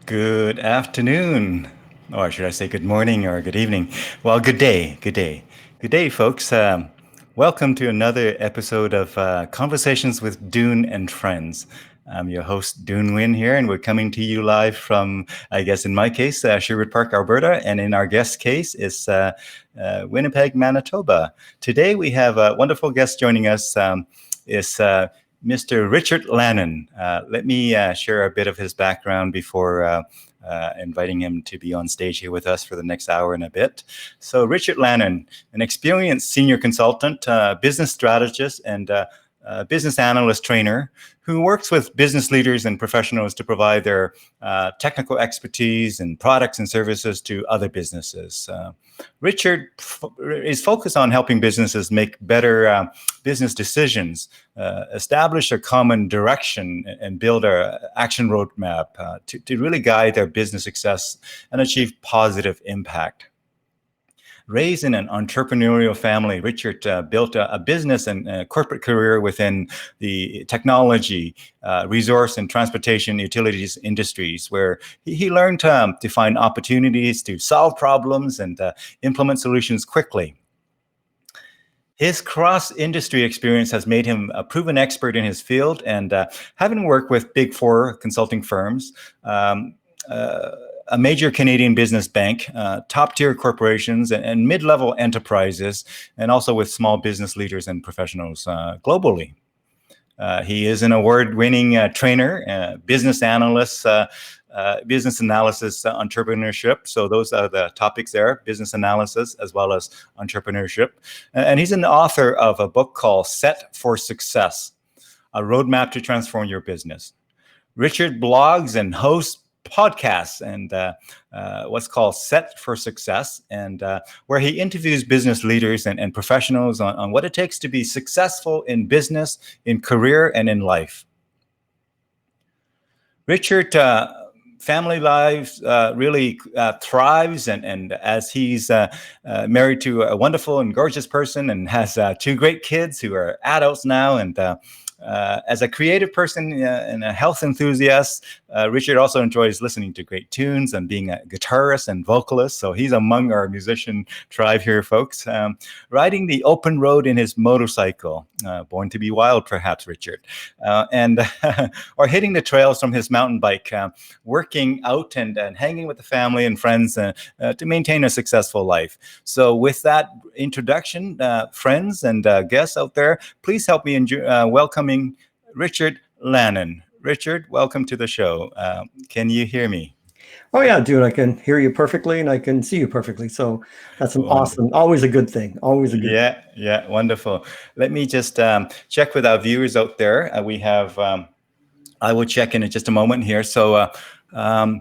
Good afternoon, or should I say good morning or good evening? Well, good day, good day. Good day, folks. Welcome to another episode of Conversations with Dune and Friends. I'm your host, Dune Wynn here, and we're coming to you live from, I guess in my case, Sherwood Park, Alberta, and in our guest case is Winnipeg, Manitoba. Today we have a wonderful guest joining us. Is Mr. Richard Lannon. Let me share a bit of his background before inviting him to be on stage here with us for the next hour and a bit. So, Richard Lannon, an experienced senior consultant, business strategist, and business analyst trainer who works with business leaders and professionals to provide their technical expertise and products and services to other businesses. Richard is focused on helping businesses make better business decisions, establish a common direction, and build an action roadmap to really guide their business success and achieve positive impact. Raised in an entrepreneurial family, Richard built a business and a corporate career within the technology, resource and transportation utilities industries, where he learned to find opportunities to solve problems and implement solutions quickly. His cross-industry experience has made him a proven expert in his field, and having worked with Big Four consulting firms, a major Canadian business bank, top-tier corporations, and mid-level enterprises, and also with small business leaders and professionals globally. He is an award-winning trainer, business analyst, business analysis, entrepreneurship. So those are the topics there, business analysis as well as entrepreneurship. And he's an author of a book called Set for Success, a roadmap to transform your business. Richard blogs and hosts podcasts and what's called Set for Success, and where he interviews business leaders and professionals on what it takes to be successful in business, in career, and in life. Richard, family life really thrives, and as he's married to a wonderful and gorgeous person and has two great kids who are adults now, and as a creative person and a health enthusiast, Richard also enjoys listening to great tunes and being a guitarist and vocalist. So he's among our musician tribe here, folks. Riding the open road in his motorcycle, born to be wild, perhaps, Richard, or hitting the trails from his mountain bike, working out and hanging with the family and friends to maintain a successful life. So with that introduction, friends and guests out there, please help me welcoming Richard Lannon. Richard, welcome to the show. Can you hear me? Oh yeah, dude, I can hear you perfectly and I can see you perfectly. So that's an Wonderful. awesome, always a good thing. Always a good thing. Yeah, wonderful. Let me just check with our viewers out there. We have, I will check in just a moment here. So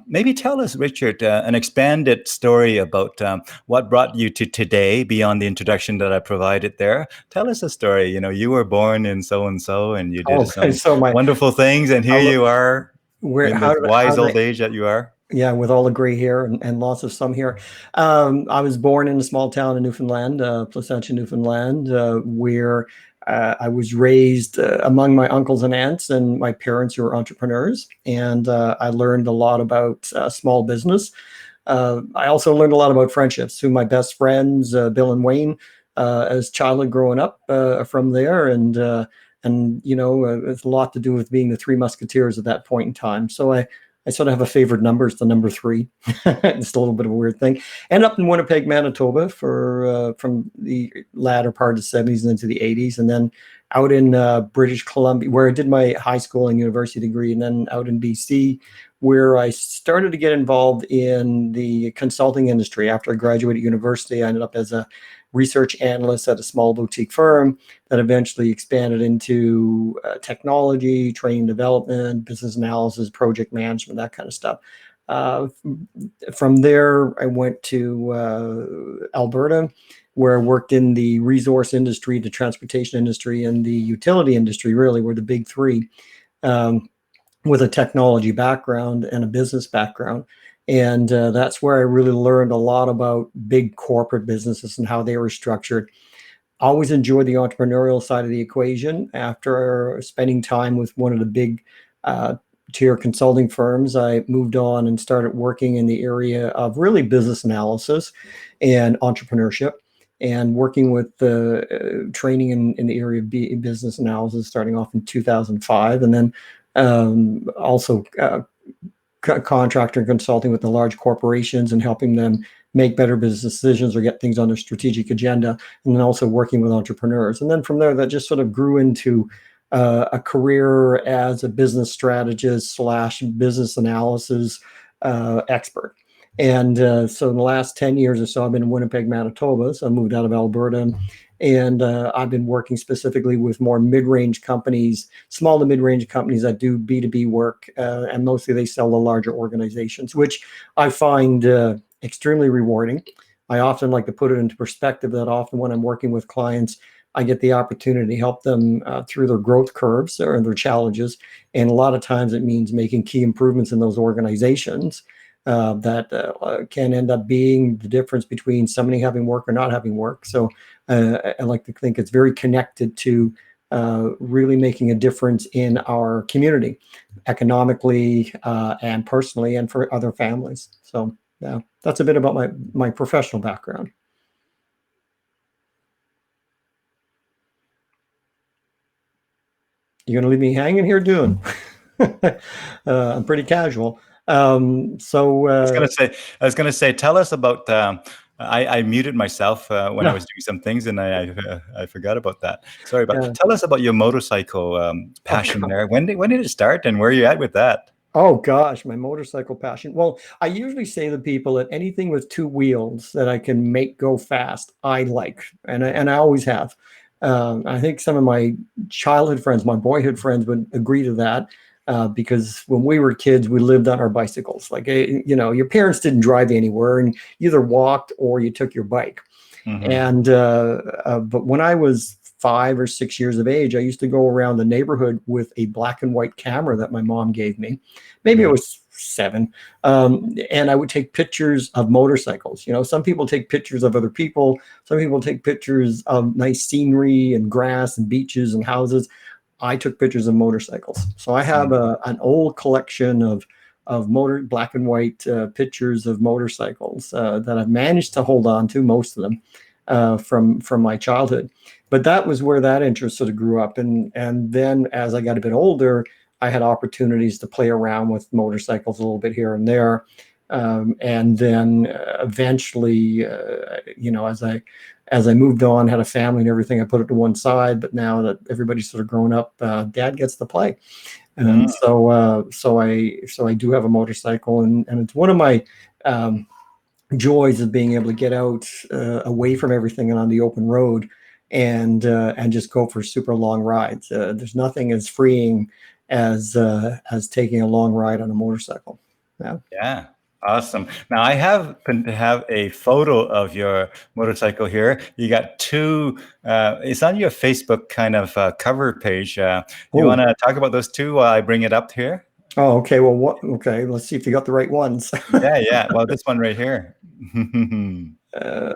maybe tell us, Richard, an expanded story about what brought you to today beyond the introduction that I provided there. Tell us a story. You know, you were born in so-and-so and you did some So wonderful things, and here you are in the wise old age that you are. Yeah, with all the gray hair and lots of some hair. I was born in a small town in Newfoundland, Placentia, Newfoundland, where I was raised among my uncles and aunts and my parents who were entrepreneurs. And I learned a lot about small business. I also learned a lot about friendships. Two of my best friends, Bill and Wayne, as childhood growing up from there. And you know, it's a lot to do with being the Three Musketeers at that point in time. So I sort of have a favorite number. It's the number 3. It's a little bit of a weird thing. Ended up in Winnipeg, Manitoba from the latter part of the 70s and into the 80s. And then out in British Columbia, where I did my high school and university degree. And then out in BC, where I started to get involved in the consulting industry. After I graduated university, I ended up as a research analyst at a small boutique firm that eventually expanded into technology, training development, business analysis, project management, that kind of stuff. From there, I went to Alberta, where I worked in the resource industry, the transportation industry, and the utility industry, really were the big 3, with a technology background and a business background. And that's where I really learned a lot about big corporate businesses and how they were structured. Always enjoyed the entrepreneurial side of the equation. After spending time with one of the big tier consulting firms, I moved on and started working in the area of really business analysis and entrepreneurship, and working with the training in the area of business analysis starting off in 2005, and then also contractor and consulting with the large corporations and helping them make better business decisions or get things on their strategic agenda, and then also working with entrepreneurs. And then from there, that just sort of grew into a career as a business strategist slash business analysis expert. And so in the last 10 years or so, I've been in Winnipeg, Manitoba. So I moved out of Alberta, and I've been working specifically with more mid-range companies, small to mid-range companies that do B2B work, and mostly they sell to larger organizations, which I find extremely rewarding. I often like to put it into perspective that often when I'm working with clients, I get the opportunity to help them through their growth curves or their challenges. And a lot of times it means making key improvements in those organizations that can end up being the difference between somebody having work or not having work. So I like to think it's very connected to really making a difference in our community, economically and personally, and for other families. So yeah, that's a bit about my professional background. You're going to leave me hanging here, Dune? I'm pretty casual. So I was gonna say, tell us about. I muted myself when I yeah, was doing some things, and I forgot about that. Sorry, but yeah. tell us about your motorcycle Oh, passion there. When did it start, and where are you at with that? oh gosh, my motorcycle passion. Well, I usually say to people that anything with two wheels that I can make go fast, I like, and I always have. I think some of my childhood friends, my boyhood friends, would agree to that because when we were kids, we lived on our bicycles. Like your parents didn't drive you anywhere, and you either walked or you took your bike. Hmm. And but when I was 5 or 6 years of age, I used to go around the neighborhood with a black and white camera that my mom gave me. Maybe I Right. was 7, and I would take pictures of motorcycles. Some people take pictures of other people. Some people take pictures of nice scenery and grass and beaches and houses. I took pictures of motorcycles. So I have an old collection of black and white pictures of motorcycles that I've managed to hold on to, most of them from my childhood. But that was where that interest sort of grew up, and then as I got a bit older, I had opportunities to play around with motorcycles a little bit here and there. And then eventually, as I moved on, had a family and everything, I put it to one side. But now that everybody's sort of grown up, Dad gets to play, and Mm. so I do have a motorcycle, and it's one of my joys of being able to get out away from everything and on the open road, and just go for super long rides. There's nothing as freeing as taking a long ride on a motorcycle. Yeah. Yeah. Awesome. Now I happen to have a photo of your motorcycle here. You got two. It's on your Facebook kind of cover page. You want Oh. to talk about those two while I bring it up here? Oh. Okay. Well. What? Okay. Let's see if you got the right ones. Yeah, yeah. Well, this one right here. uh,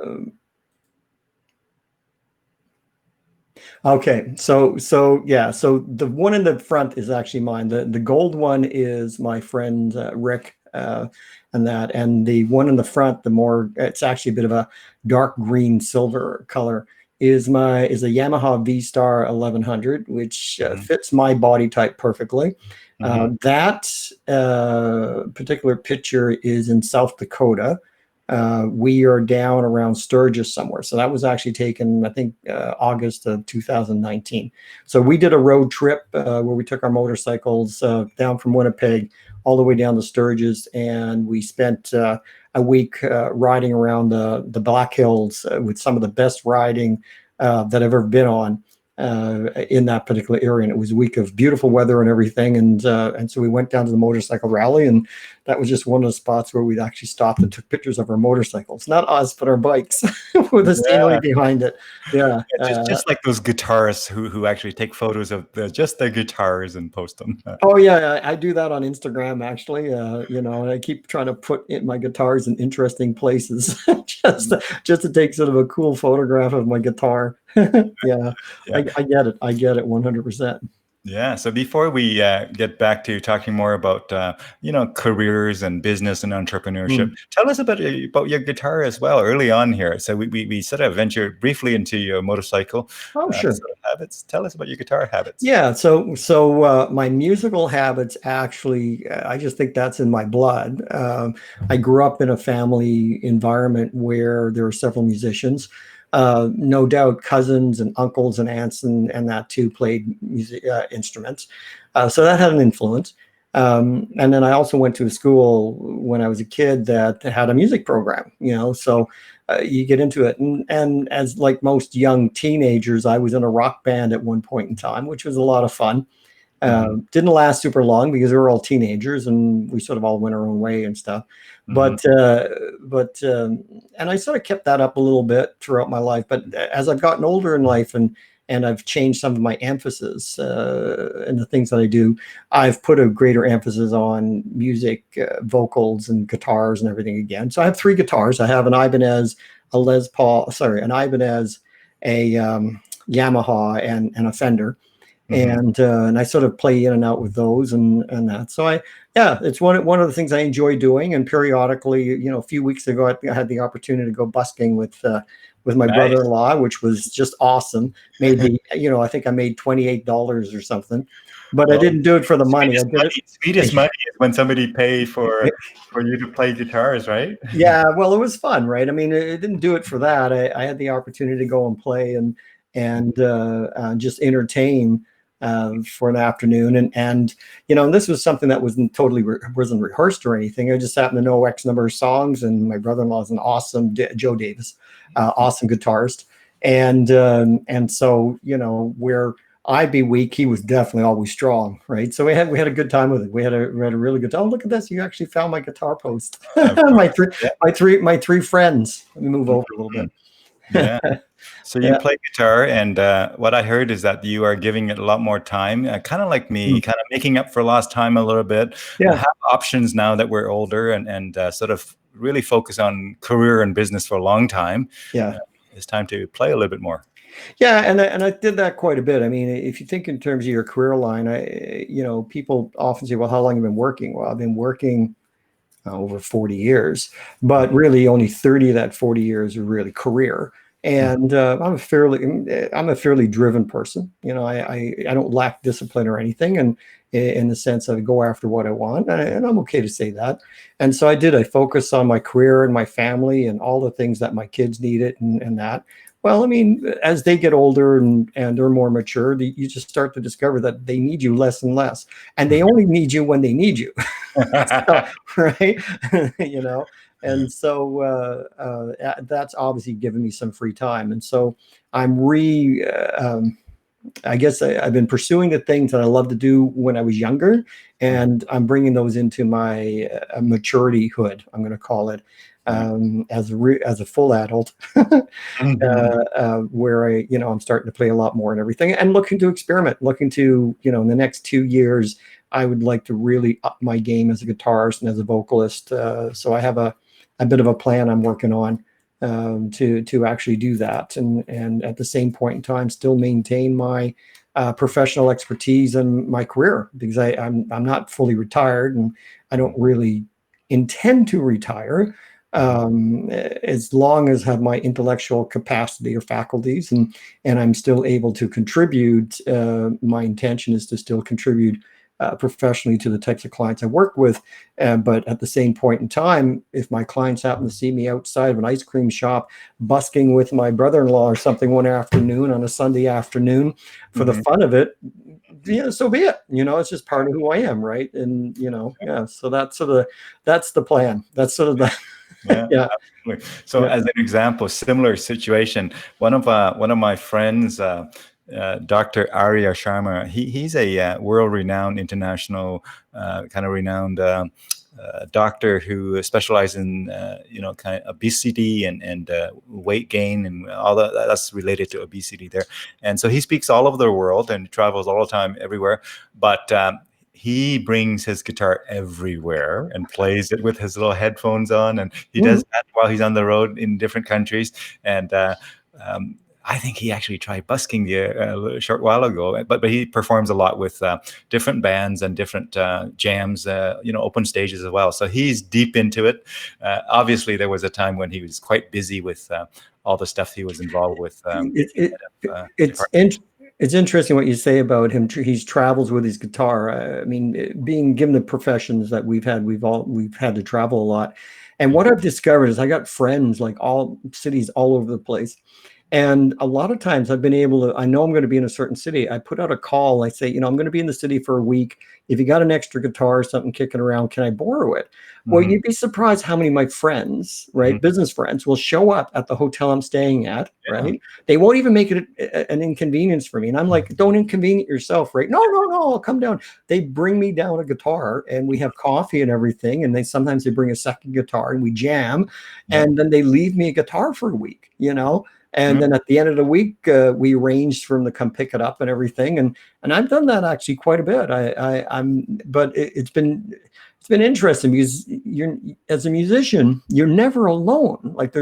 Okay, so yeah, so the one in the front is actually mine. The gold one is my friend Rick, and the one in the front, it's actually a bit of a dark green silver color, is a Yamaha V Star 1100, which Mhm, fits my body type perfectly. mhm, That particular picture is in South Dakota. We are down around Sturgis somewhere. So that was actually taken, I think, August of 2019. So we did a road trip where we took our motorcycles down from Winnipeg all the way down to Sturgis, and we spent a week riding around the Black Hills with some of the best riding that I've ever been on in that particular area. And it was a week of beautiful weather and everything. And so we went down to the motorcycle rally, and that was just one of the spots where we actually stopped and took pictures of our motorcycles, not us, but our bikes with the scenery yeah. behind it. Yeah. Yeah, just like those guitarists who actually take photos of just their guitars and post them. Oh yeah, I do that on Instagram actually. And I keep trying to put my guitars in interesting places, just to take sort of a cool photograph of my guitar. Yeah, Yeah. I get it. I get it 100%. Yeah. So before we get back to talking more about careers and business and entrepreneurship, Mm. tell us about your guitar as well. Early on here, so we sort of ventured briefly into your motorcycle Oh, sure. sort of habits. Tell us about your guitar habits. Yeah, so my musical habits actually, I just think that's in my blood. I grew up in a family environment where there were several musicians. No doubt, cousins and uncles and aunts and that too played music instruments, so that had an influence. And then I also went to a school when I was a kid that had a music program. So you get into it. And as like most young teenagers, I was in a rock band at one point in time, which was a lot of fun. Hmm. Didn't last super long because we were all teenagers and we sort of all went our own way and stuff. Hmm. And I sort of kept that up a little bit throughout my life. But as I've gotten older in life and I've changed some of my emphasis in the things that I do, I've put a greater emphasis on music, vocals, and guitars and everything again. So I have three guitars. I have an Ibanez, a Les Paul, sorry, an Ibanez, a Yamaha, and a Fender, Hmm. and I sort of play in and out with those and that. So yeah, it's one of the things I enjoy doing. And periodically, a few weeks ago, I had the opportunity to go busking with my Nice. brother-in-law, which was just awesome. Made me, I think I made $28 or something, but I Well, didn't do it for the money. I sweetest did money, sweetest it. money is when somebody pay for you to play guitars, right? Yeah, well, it was fun, right? I mean, it didn't do it for that. I had the opportunity to go and play and just entertain for an afternoon, and this was something that wasn't rehearsed or anything. I just happened to know X number of songs, and my brother-in-law is an awesome Joe Davis, awesome guitarist, and so where I'd be weak, he was definitely always strong, right? So we had a good time with it. We had a really good time. Oh, look at this! You actually found my guitar post. Of my course. three Yeah. my three friends. Let me move over a little Mhm. bit. Yeah. So you Yeah. play guitar, and what I heard is that you are giving it a lot more time, kind of like me, Mm. kind of making up for lost time a little bit. Yeah. Have options now that we're older, and sort of really focus on career and business for a long time. Uh, Yeah. it's time to play a little bit more. Yeah, and I did that quite a bit. I mean, if you think in terms of your career line, people often say, "Well, how long have you been working?" Well, I've been working over 40 years, but really only 30 of that 40 years are really career. And I'm a fairly driven person. I don't lack discipline or anything, and in the sense of go after what I want, and I'm okay to say that. And so I focus on my career and my family and all the things that my kids needed and that. Well, I mean, as they get older and they're more mature, you just start to discover that they need you less and less, and they only need you when they need you. So, right? you know, and so that's obviously given me some free time, and so I'm I guess I've been pursuing the things that I loved to do when I was younger, and I'm bringing those into my maturityhood. I'm going to call it Yeah. as a full adult, Mhm. where I'm starting to play a lot more and everything, and looking to experiment, looking to in the next 2 years, I would like to really up my game as a guitarist and as a vocalist. So I have a bit of a plan I'm working on to actually do that, and at the same point in time, still maintain my professional expertise and my career, because I'm not fully retired, and I don't really intend to retire as long as I have my intellectual capacity or faculties, and I'm still able to contribute. My intention is to still contribute professionally to the types of clients I work with. But at the same point in time, if my clients happen to see me outside of an ice cream shop busking with my brother-in-law or something one afternoon on a Sunday afternoon for the Mhm. fun of it, yeah, so be it. It's just part of who I am, right? And yeah, so that's the plan. That's sort of the Yeah, yeah, absolutely. So, yeah. as an example, similar situation. One of my friends, Dr. Arya Sharma, he's a world-renowned, international, kind of renowned doctor who specializes in kind of obesity and weight gain and all that's related to obesity there. And so he speaks all over the world and travels all the time everywhere. But he brings his guitar everywhere and plays it with his little headphones on, and he Mhm. does that while he's on the road in different countries. And I think he actually tried busking a short while ago, but he performs a lot with different bands and different jams, open stages as well. So he's deep into it. Obviously, there was a time when he was quite busy with all the stuff he was involved with. It, Being it, head of it's department. it's interesting what you say about him. He travels with his guitar. I mean, being given the professions that we've had to travel a lot. And what I've discovered is I got friends like all cities all over the place. And a lot of times I've been able to, I know I'm going to be in a certain city. I put out a call. I say, I'm going to be in the city for a week. If you got an extra guitar or something kicking around, can I borrow it? Well, Mhm. you'd be surprised how many of my friends, right, Mhm. business friends, will show up at the hotel I'm staying at, Yeah. right? They won't even make it an inconvenience for me. And I'm like, don't inconvenience yourself, right? No, no, no, I'll come down. They bring me down a guitar and we have coffee and everything. And sometimes they bring a second guitar and we jam. Yeah. And then they leave me a guitar for a week. And Yeah. then at the end of the week, we arranged for them to come pick it up and everything. And I've done that actually quite a bit. But it's been interesting because as a musician, you're never alone. Like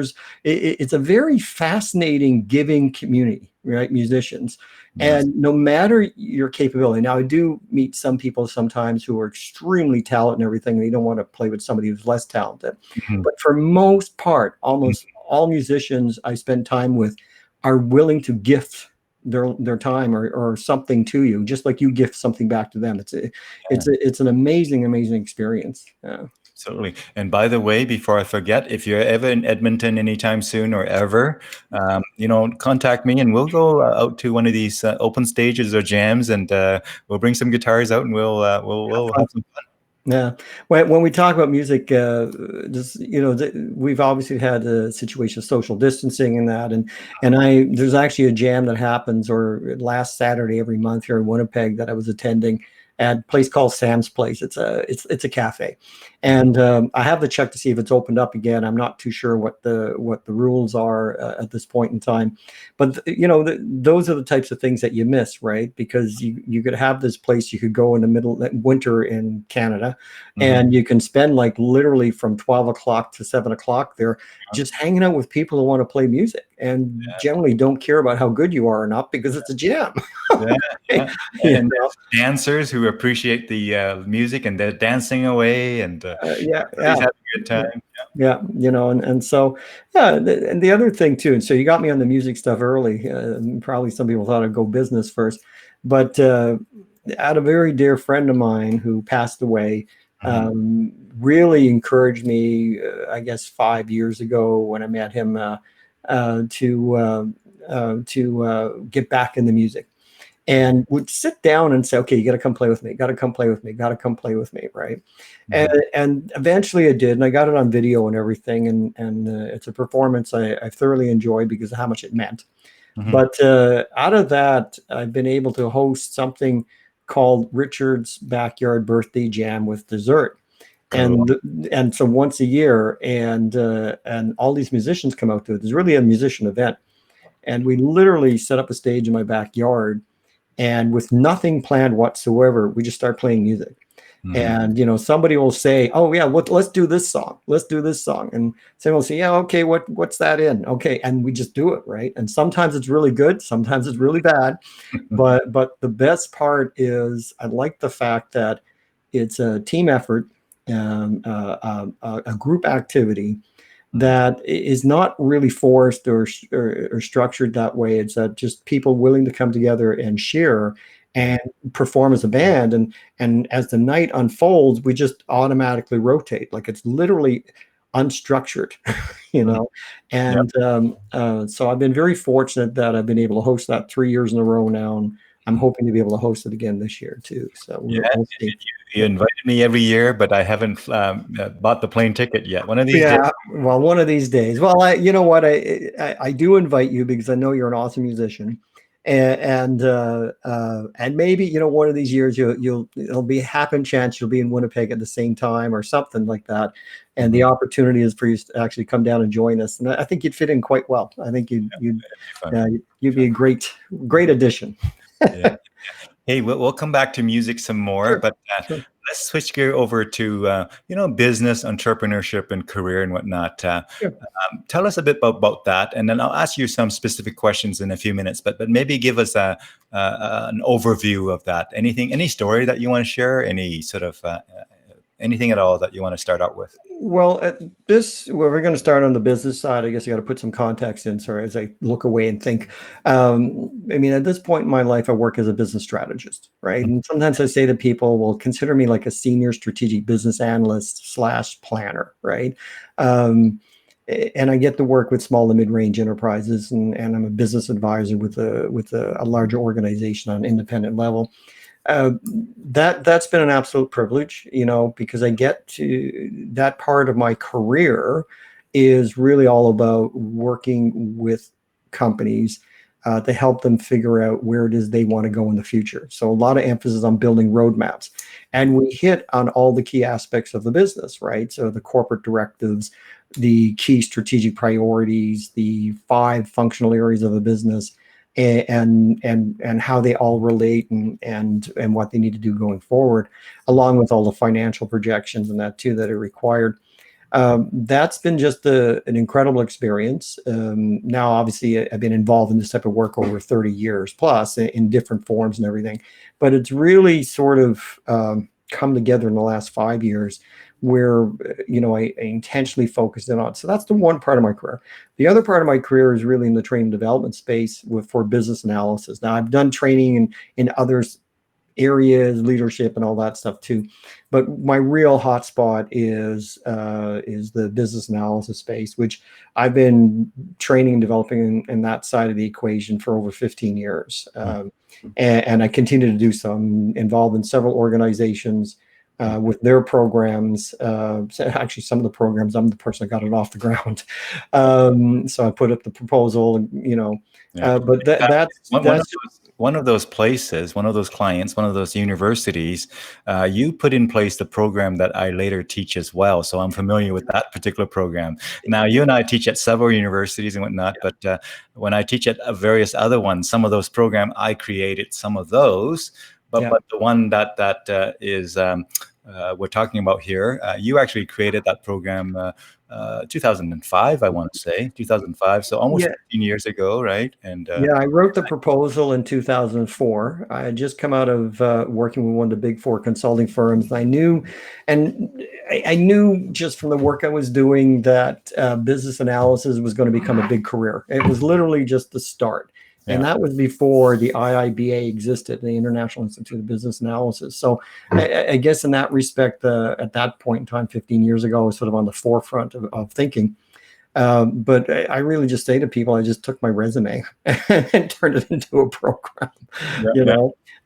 it's a very fascinating giving community, right? Musicians. Yes. And no matter your capability, now I do meet some people sometimes who are extremely talented and everything. And they don't want to play with somebody who's less talented. Mhm. But for most part, almost all musicians I spend time with are willing to gift their time or something to you, just like you gift something back to them. It's an amazing experience. Yeah. Absolutely. And by the way, before I forget, if you're ever in Edmonton anytime soon or ever, contact me and we'll go out to one of these open stages or jams, and we'll bring some guitars out and we'll have some fun. Yeah. When we talk about music, we've obviously had a situation of social distancing and that, and there's actually a jam that happens or last Saturday every month here in Winnipeg that I was attending at a place called Sam's Place. It's a cafe, and I have to check to see if it's opened up again. I'm not too sure what the rules are at this point in time, but those are the types of things that you miss, right? Because you could have this place you could go in the middle of winter in Canada, Mhm. and you can spend like literally from 12 o'clock to 7 o'clock there just hanging out with people who want to play music and generally don't care about how good you are or not because it's a jam. Yeah, yeah. You And know? there's dancers who appreciate the music and they're dancing away, and Yeah, everybody's yeah. having a good time. Yeah, and so yeah, and the other thing too, and so you got me on the music stuff early. Probably some people thought I'd go business first, but I had a very dear friend of mine who passed away. Mhm. Really encouraged me, I guess 5 years ago when I met him to get back in the music and would sit down and say, okay, you got to come play with me, got to come play with me, got to come play with me, right? and Mhm. and eventually I did, and I got it on video and everything, and it's a performance I thoroughly enjoyed because of how much it meant. Mhm. But out of that, I've been able to host something called Richard's Backyard Birthday Jam with dessert, Cool. and so once a year, and all these musicians come out to it. There's really a musician event, and we literally set up a stage in my backyard, and with nothing planned whatsoever, we just start playing music. Mhm. And somebody will say, "Oh yeah, let's do this song. Let's do this song." And someone will say, "Yeah, okay, what's that in?" Okay, and we just do it, right? And sometimes it's really good, sometimes it's really bad. But the best part is I like the fact that it's a team effort, a group activity Mhm. that is not really forced or structured that way. It's just people willing to come together and share Yeah. and perform as a band. And as the night unfolds, we just automatically rotate. Like it's literally unstructured, you Mhm. know. Yep. And so I've been very fortunate that I've been able to host that 3 years in a row now, and I'm Mhm. hoping to be able to host it again this year too. So Yeah, we'll and see. you invited me every year, but I haven't bought the plane ticket yet. One of these days. Yeah, well, one of these days. Well, you know what? I do invite you because I know you're an awesome musician, and maybe one of these years it'll be a happen chance you'll be in Winnipeg at the same time or something like that, and the Mhm. opportunity is for you to actually come down and join us. And I think you'd fit in quite well. I think It'd be fun. you'd be a great addition. Yeah. Hey, we'll come back to music some more, Sure, but sure. let's switch gear over to business, entrepreneurship, and career and whatnot. Yeah. Tell us a bit about that, and then I'll ask you some specific questions in a few minutes. But maybe give us an overview of that. Any story that you want to share? Any sort of anything at all that you want to start out with? Well, we're going to start on the business side. I guess you got to put some context in. Sorry, as I look away and think. I mean, at this point in my life, I work as a business strategist, right? And sometimes I say to people, "Well, consider me like a senior strategic business analyst slash planner," right? Um, and I get to work with small and mid-range enterprises, and I'm a business advisor with a larger organization on an independent level. uh, that's been an absolute privilege, because I get to that part of my career is really all about working with companies to help them figure out where it is they want to go in the future. So a lot of emphasis on building roadmaps, and we hit on all the key aspects of the business, right? So the corporate directives, the key strategic priorities, the 5 functional areas of a business, and how they all relate, and what they need to do going forward, along with all the financial projections and that too that are required. That's been just an incredible experience. Now, obviously, I've been involved in this type of work over 30 years plus in different forms and everything, but it's really sort of come together in the last 5 years where I intentionally focused in on. So that's the one part of my career. The other part of my career is really in the training development space for business analysis. Now, I've done training in others areas, leadership, and all that stuff too. But my real hotspot is the business analysis space, which I've been training and developing in that side of the equation for over 15 years. And I continue to do so. I'm involved in several organizations with their programs. So actually, some of the programs, I'm the person that got it off the ground. So I put up the proposal, Yeah. but One of those places, one of those clients, one of those universities, you put in place the program that I later teach as well. So I'm familiar with that particular program. Now, you and I teach at several universities and whatnot, but when I teach at various other ones, some of those programs, I created some of those. But Yeah. but the one that is we're talking about here, you actually created that program 2005, I want to say 2005, so almost Yeah. 15 years ago, right? And Yeah, I wrote the proposal in 2004. I had just come out of working with one of the big 4 consulting firms. And I knew just from the work I was doing that business analysis was going to become a big career. It was literally just the start. And yeah, that was before the IIBA existed, the International Institute of Business Analysis. So I guess in that respect, at that point in time, 15 years ago, I was sort of on the forefront of thinking. But I really just say to people, I just took my resume and turned it into a program, yeah,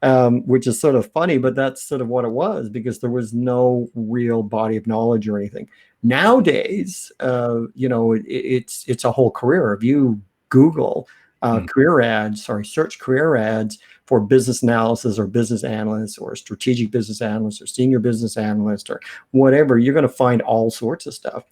yeah. which is sort of funny, but that's sort of what it was, because there was no real body of knowledge or anything. Nowadays, it's a whole career. If you Google search career ads for business analysis or business analyst or strategic business analyst or senior business analyst or whatever, you're going to find all sorts of stuff.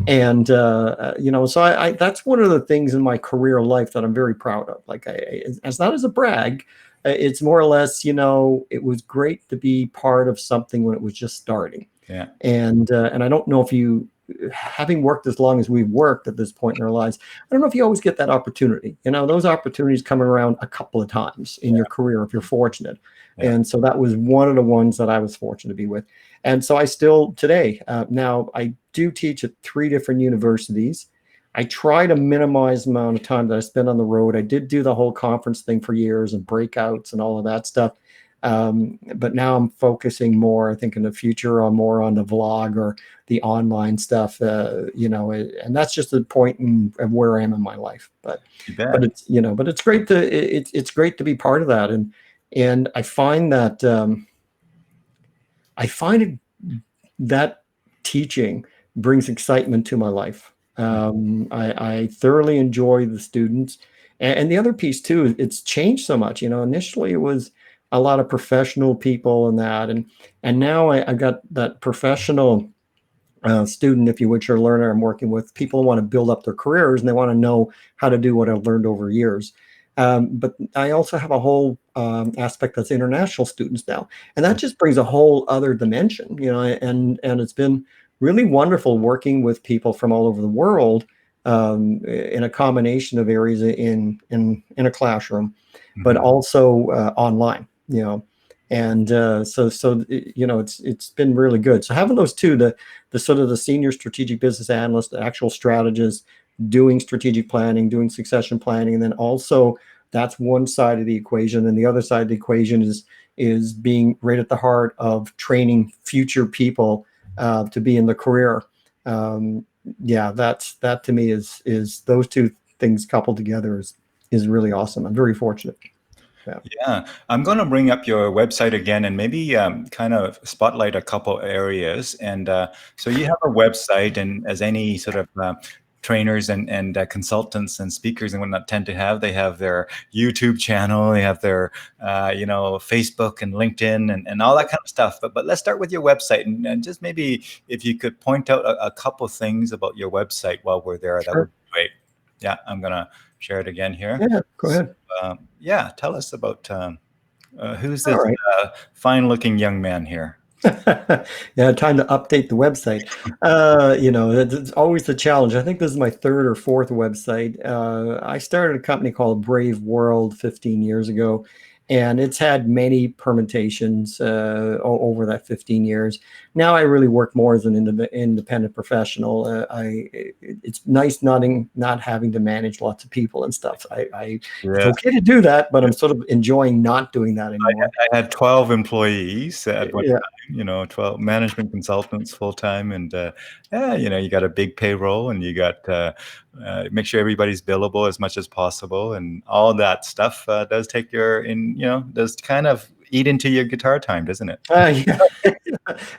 And so I that's one of the things in my career life that I'm very proud of. Like, it's not as a brag. It's more or less, it was great to be part of something when it was just starting. Yeah. And I don't know if you, having worked as long as we've worked at this point in our lives, I don't know if you always get that opportunity. Those opportunities come around a couple of times in your career if you're fortunate. Yeah. And so that was one of the ones that I was fortunate to be with. And so I still today, now I do teach at 3 different universities. I try to minimize the amount of time that I spend on the road. I did do the whole conference thing for years and breakouts and all of that stuff. But now I'm focusing more, I think in the future, on the vlog or the online stuff, and that's just the point of where I am in my life. But You bet. it's great it's great to be part of that. And I find that, that teaching brings excitement to my life. I thoroughly enjoy the students. And the other piece too, it's changed so much. Initially it was a lot of professional people and that, and now I got that professional student, if you would, or learner I'm working with. People want to build up their careers and they want to know how to do what I've learned over years. But I also have a whole aspect that's international students now, and that just brings a whole other dimension, and it's been really wonderful working with people from all over the world in a combination of areas in a classroom, but Mhm. also online, and it's been really good. So having those two, the sort of the senior strategic business analyst, the actual strategist, doing strategic planning, doing succession planning, and then also that's one side of the equation, and the other side of the equation is being right at the heart of training future people to be in the career. Um, yeah, that to me is those two things coupled together is really awesome. I'm very fortunate. Yeah, Yeah, I'm going to bring up your website again and maybe kind of spotlight a couple areas. And so you have a website, and as any sort of trainers and consultants and speakers and whatnot tend to have, they have their YouTube channel, they have their Facebook and LinkedIn and all that kind of stuff. But let's start with your website, and just maybe if you could point out a couple things about your website while we're there, that would sure. be great. Yeah, I'm going to share it again here. Yeah, go ahead. Yeah, tell us about who's All this right. fine-looking young man here? Yeah, time to update the website. It's always the challenge. I think this is my third or fourth website. I started a company called Brave World 15 years ago, and it's had many permutations over that 15 years. Now I really work more as an independent professional. It's nice not having to manage lots of people and stuff. It's Yes, okay to do that, but I'm sort of enjoying not doing that anymore. I had 12 employees at one Yeah. time, 12 management consultants full time. And yeah, you got a big payroll, and you got make sure everybody's billable as much as possible. And all that stuff does take does kind of eat into your guitar time, doesn't it? Yeah,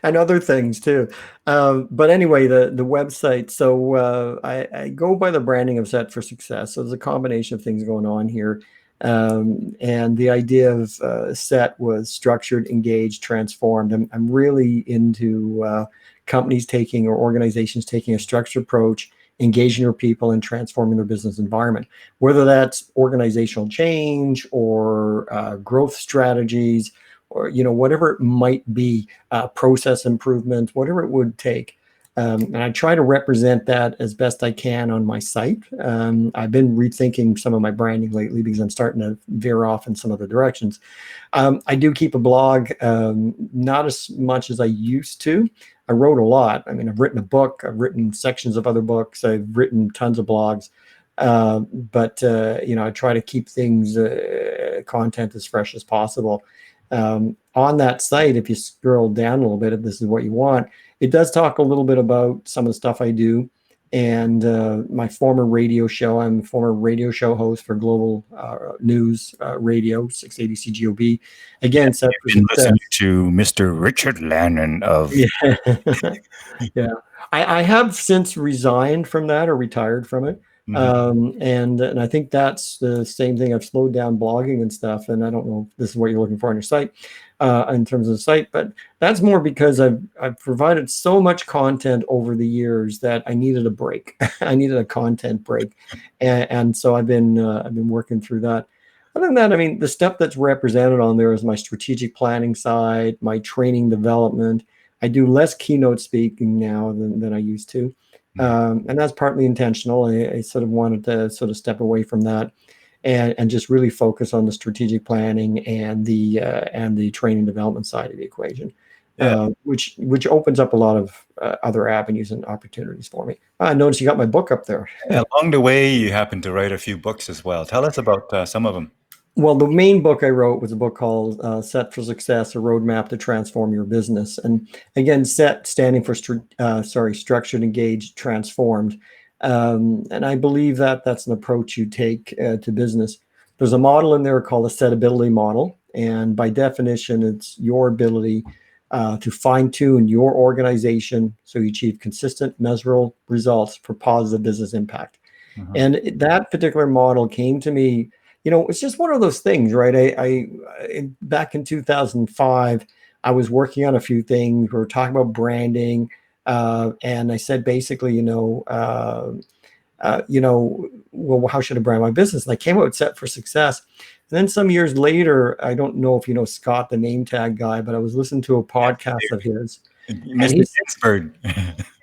and other things too. But anyway, the website. So I go by the branding of Set for Success. So there's a combination of things going on here. And the idea of Set was structured, engaged, transformed. I'm really into companies taking or organizations taking a structured approach, engaging their people and transforming their business environment, whether that's organizational change or growth strategies or whatever it might be, process improvement, whatever it would take. And I try to represent that as best I can on my site. I've been rethinking some of my branding lately because I'm starting to veer off in some other directions. I do keep a blog, not as much as I used to. I wrote a lot. I mean, I've written a book, I've written sections of other books, I've written tons of blogs. But I try to keep things, content as fresh as possible. On that site, if you scroll down a little bit, if this is what you want, it does talk a little bit about some of the stuff I do and my former radio show. I'm a former radio show host for Global News Radio, 680 CGOB. Yeah, Again, Set for you've been Success. listening to Mr. Richard Lannon of. Yeah. Yeah. I have since resigned from that or retired from it. Mhm. And I think that's the same thing. I've slowed down blogging and stuff. And I don't know if this is what you're looking for on your site, in terms of the site, but that's more because I've provided so much content over the years that I needed a break. I needed a content break. And so I've been working through that. Other than that, I mean, the stuff that's represented on there is my strategic planning side, my training development. I do less keynote speaking now than I used to. Mhm. And that's partly intentional. I sort of wanted to sort of step away from that and just really focus on the strategic planning and the training development side of the equation, Yeah. which opens up a lot of other avenues and opportunities for me. I noticed you got my book up there. Yeah, along the way, you happen to write a few books as well. Tell us about some of them. Well, the main book I wrote was a book called Set for Success, A Roadmap to Transform Your Business. And again, SET standing for, Structured, Engaged, Transformed. And I believe that that's an approach you take to business. There's a model in there called a setability model. And by definition, it's your ability to fine tune your organization so you achieve consistent, measurable results for positive business impact. Mhm. And that particular model came to me, it's just one of those things, right? Back in 2005, I was working on a few things. We were talking about branding. And I said, basically, well, how should I brand my business? And I came out with Set for Success. And then some years later, I don't know if you know Scott, the name tag guy, but I was listening to a podcast of his, and Mr. Ginsburg.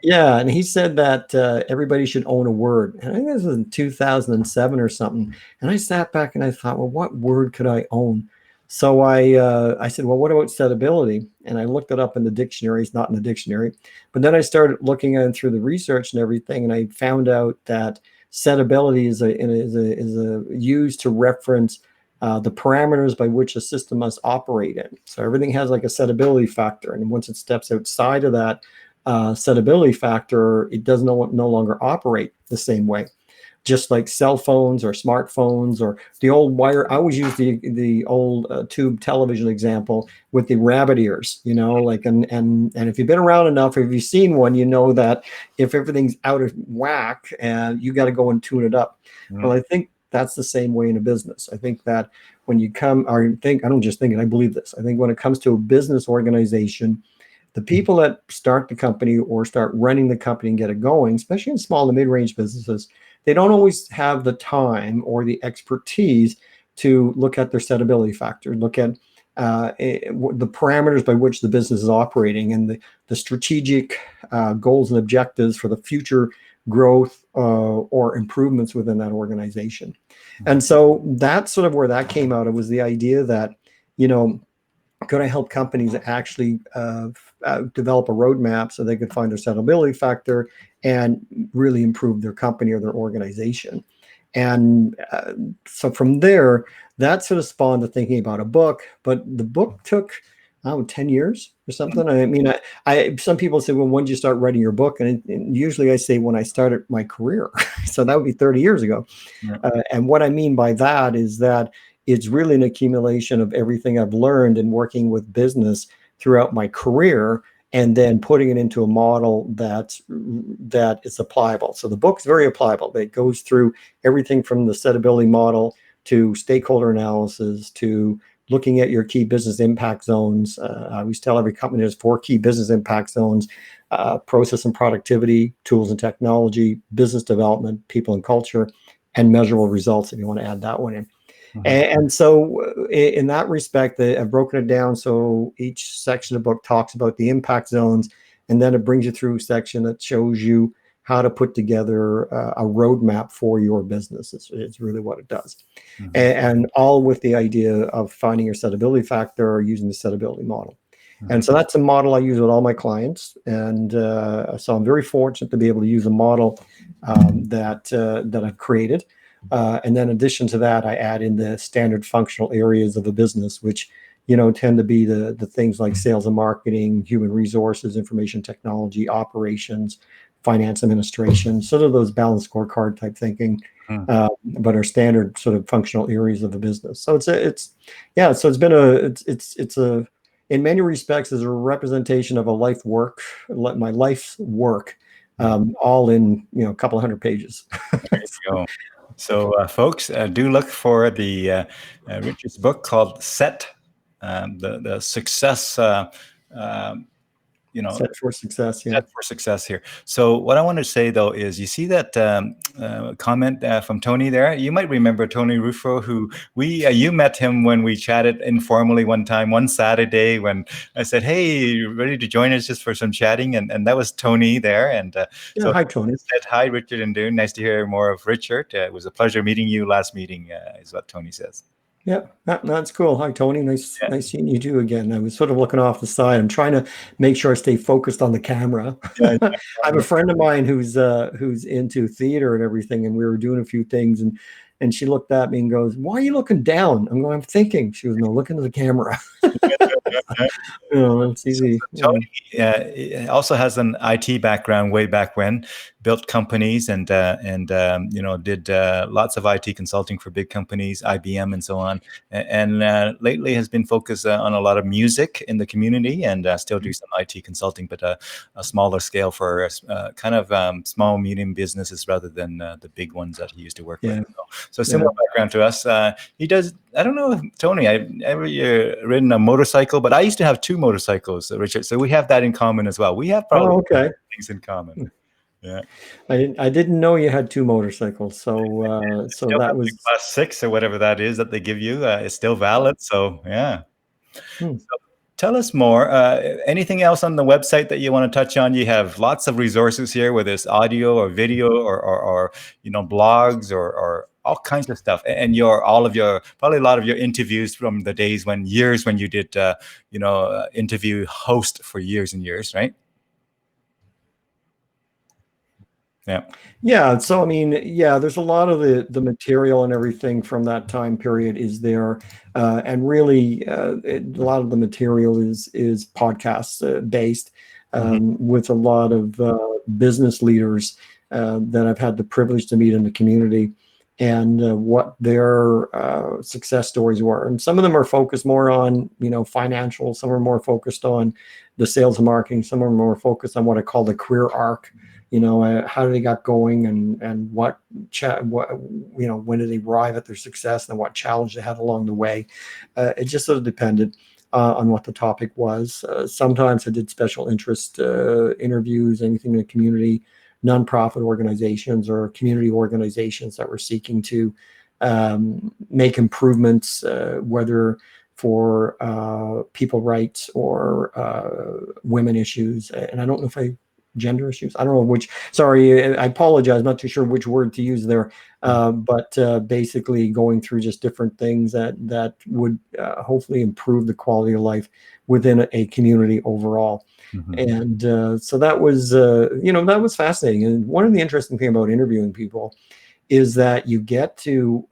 and he said that everybody should own a word. And I think this was in 2007 or something. And I sat back and I thought, well, what word could I own? So I said, well, what about setability? And I looked it up in the dictionary. It's not in the dictionary. But then I started looking at it through the research and everything, and I found out that setability is used to reference the parameters by which a system must operate in. So everything has like a setability factor, and once it steps outside of that setability factor, it does no longer operate the same way. Just like cell phones or smartphones or the old wire. I always use the old tube television example with the rabbit ears, like, and if you've been around enough, or if you've seen one, you know that if everything's out of whack, and you got to go and tune it up. Well, I think that's the same way in a business. I think that when you come, I don't just think it, I believe this. I think when it comes to a business organization, the people that start the company or start running the company and get it going, especially in small to mid-range businesses, they don't always have the time or the expertise to look at their setability factor, look at the parameters by which the business is operating, and the strategic goals and objectives for the future growth or improvements within that organization. And so that's sort of where that came out. It was the idea that, could I help companies actually develop a roadmap so they could find their setability factor and really improve their company or their organization? And so from there, that sort of spawned the thinking about a book. But the book took, 10 years or something. I mean, some people say, well, when did you start writing your book? And usually I say when I started my career. So that would be 30 years ago. Yeah. And what I mean by that is that it's really an accumulation of everything I've learned in working with business throughout my career, and then putting it into a model that is applicable. So the book's very applicable. It goes through everything from the setability model to stakeholder analysis to looking at your key business impact zones. I always tell every company there's 4 key business impact zones: process and productivity, tools and technology, business development, people and culture, and measurable results, if you want to add that one in. And so in that respect, I've broken it down. So each section of the book talks about the impact zones, and then it brings you through a section that shows you how to put together a roadmap for your business. It's really what it does. And all with the idea of finding your setability factor or using the setability model. And so that's a model I use with all my clients. And so I'm very fortunate to be able to use a model that I've created. And then in addition to that, I add in the standard functional areas of a business, which, tend to be the things like sales and marketing, human resources, information technology, operations, finance administration, sort of those balanced scorecard type thinking, but are standard sort of functional areas of the business. So it's in many respects is a representation of my life's work, all in, a couple of 100 pages. There you go. So, folks, do look for the Richard's book called Set, the success. Set for success. Yeah. Set for success here. So, what I want to say though is, you see that comment from Tony there. You might remember Tony Ruffo, who you met him when we chatted informally one Saturday when I said, "Hey, ready to join us just for some chatting?" And that was Tony there. And so hi, Tony. Said, hi, Richard and Dune. Nice to hear more of Richard. It was a pleasure meeting you last meeting, is what Tony says. Yeah, that's cool. Hi, Tony. Nice seeing you too again. I was sort of looking off the side. I'm trying to make sure I stay focused on the camera. I have a friend of mine who's into theater and everything, and we were doing a few things, and she looked at me and goes, "Why are you looking down?" I'm going, "I'm thinking." She goes, "No, look into the camera." It's easy. So Tony also has an IT background way back when, built companies and did lots of IT consulting for big companies, IBM and so on. And lately has been focused on a lot of music in the community, and still do some IT consulting, but a smaller scale for kind of small, medium businesses rather than the big ones that he used to work with. So similar background to us. He does, I don't know, Tony, I've ever ridden a motorcycle, but I used to have 2 motorcycles, Richard. So we have that in common as well. We have probably things in common. Yeah. I didn't know you had two motorcycles, so Still that have the was. class 6 or whatever that is that they give you. It's still valid. So yeah. Hmm. So tell us more. Anything else on the website that you want to touch on? You have lots of resources here, whether it's audio or video or blogs or all kinds of stuff. And all of your probably a lot of your interviews from the days years when you did interview host for years and years, right? Yeah. Yeah, so I mean, yeah, there's a lot of the material and everything from that time period is there, and really a lot of the material is podcast based, Hmm. with a lot of business leaders that I've had the privilege to meet in the community, and what their success stories were. And some of them are focused more on financial, some are more focused on the sales and marketing, some are more focused on what I call the career arc. How they got going, and what when did they arrive at their success, and what challenge they had along the way. It just sort of depended on what the topic was. Sometimes I did special interest interviews, anything in the community, nonprofit organizations or community organizations that were seeking to make improvements, whether for people rights or women issues. And I don't know if I gender issues. I don't know which. Sorry, I apologize. I'm not too sure which word to use there. But basically, going through just different things that would hopefully improve the quality of life within a community overall. Hmm. And so that was that was fascinating. And one of the interesting thing about interviewing people is that you get to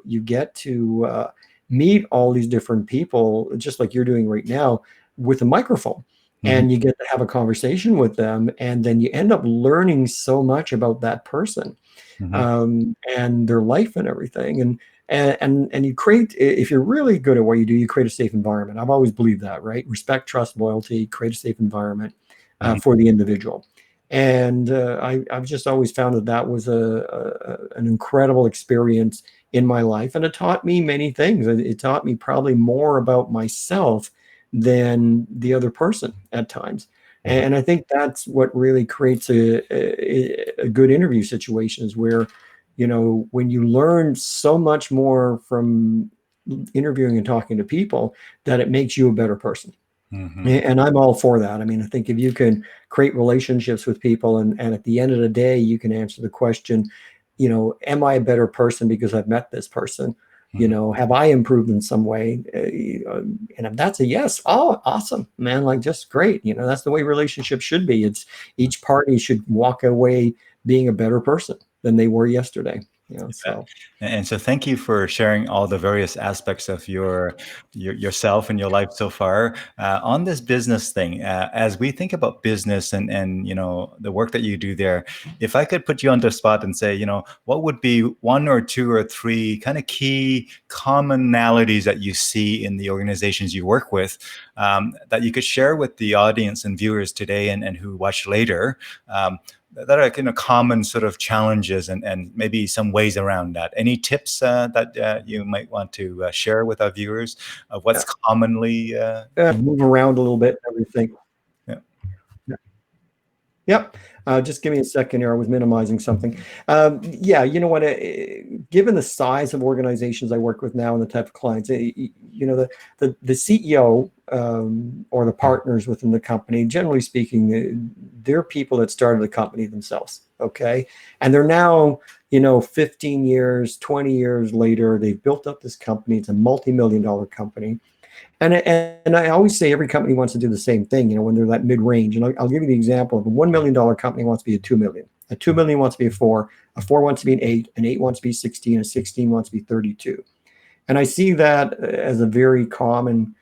meet all these different people, just like you're doing right now, with a microphone, Hmm. and you get to have a conversation with them, and then you end up learning so much about that person, Hmm. and their life and everything. And you create, if you're really good at what you do, you create a safe environment. I've always believed that, right? Respect, trust, loyalty, create a safe environment Hmm. for the individual. And I've just always found that was an incredible experience in my life, and it taught me many things. It taught me probably more about myself than the other person at times. And I think that's what really creates a good interview situation, is where, when you learn so much more from interviewing and talking to people, that it makes you a better person. Hmm. And I'm all for that. I mean, I think if you can create relationships with people, and at the end of the day, you can answer the question, am I a better person because I've met this person? Hmm. Have I improved in some way? And if that's a yes, oh, awesome, man, like just great. That's the way relationships should be. It's each party should walk away being a better person than they were yesterday. So. And so, thank you for sharing all the various aspects of yourself and your life so far. On this business thing, as we think about business and the work that you do there, if I could put you on the spot and say, what would be one or two or three kind of key commonalities that you see in the organizations you work with, that you could share with the audience and viewers today and who watch later. That are common sort of challenges and maybe some ways around that. Any tips that you might want to share with our viewers of what's commonly? Move around a little bit, everything. Yeah. Yep. Just give me a second here. I was minimizing something. Yeah, you know what? Given the size of organizations I work with now and the type of clients, the CEO, or the partners within the company, generally speaking, they're people that started the company themselves. Okay, and they're now 15 years, 20 years later, they've built up this company. It's a multi-million-dollar company. And I always say every company wants to do the same thing, when they're that mid-range. And I'll give you the example of a $1 million company wants to be a 2 million. A 2 million wants to be a 4 wants to be an 8 wants to be 16, a 16 wants to be 32. And I see that as a very common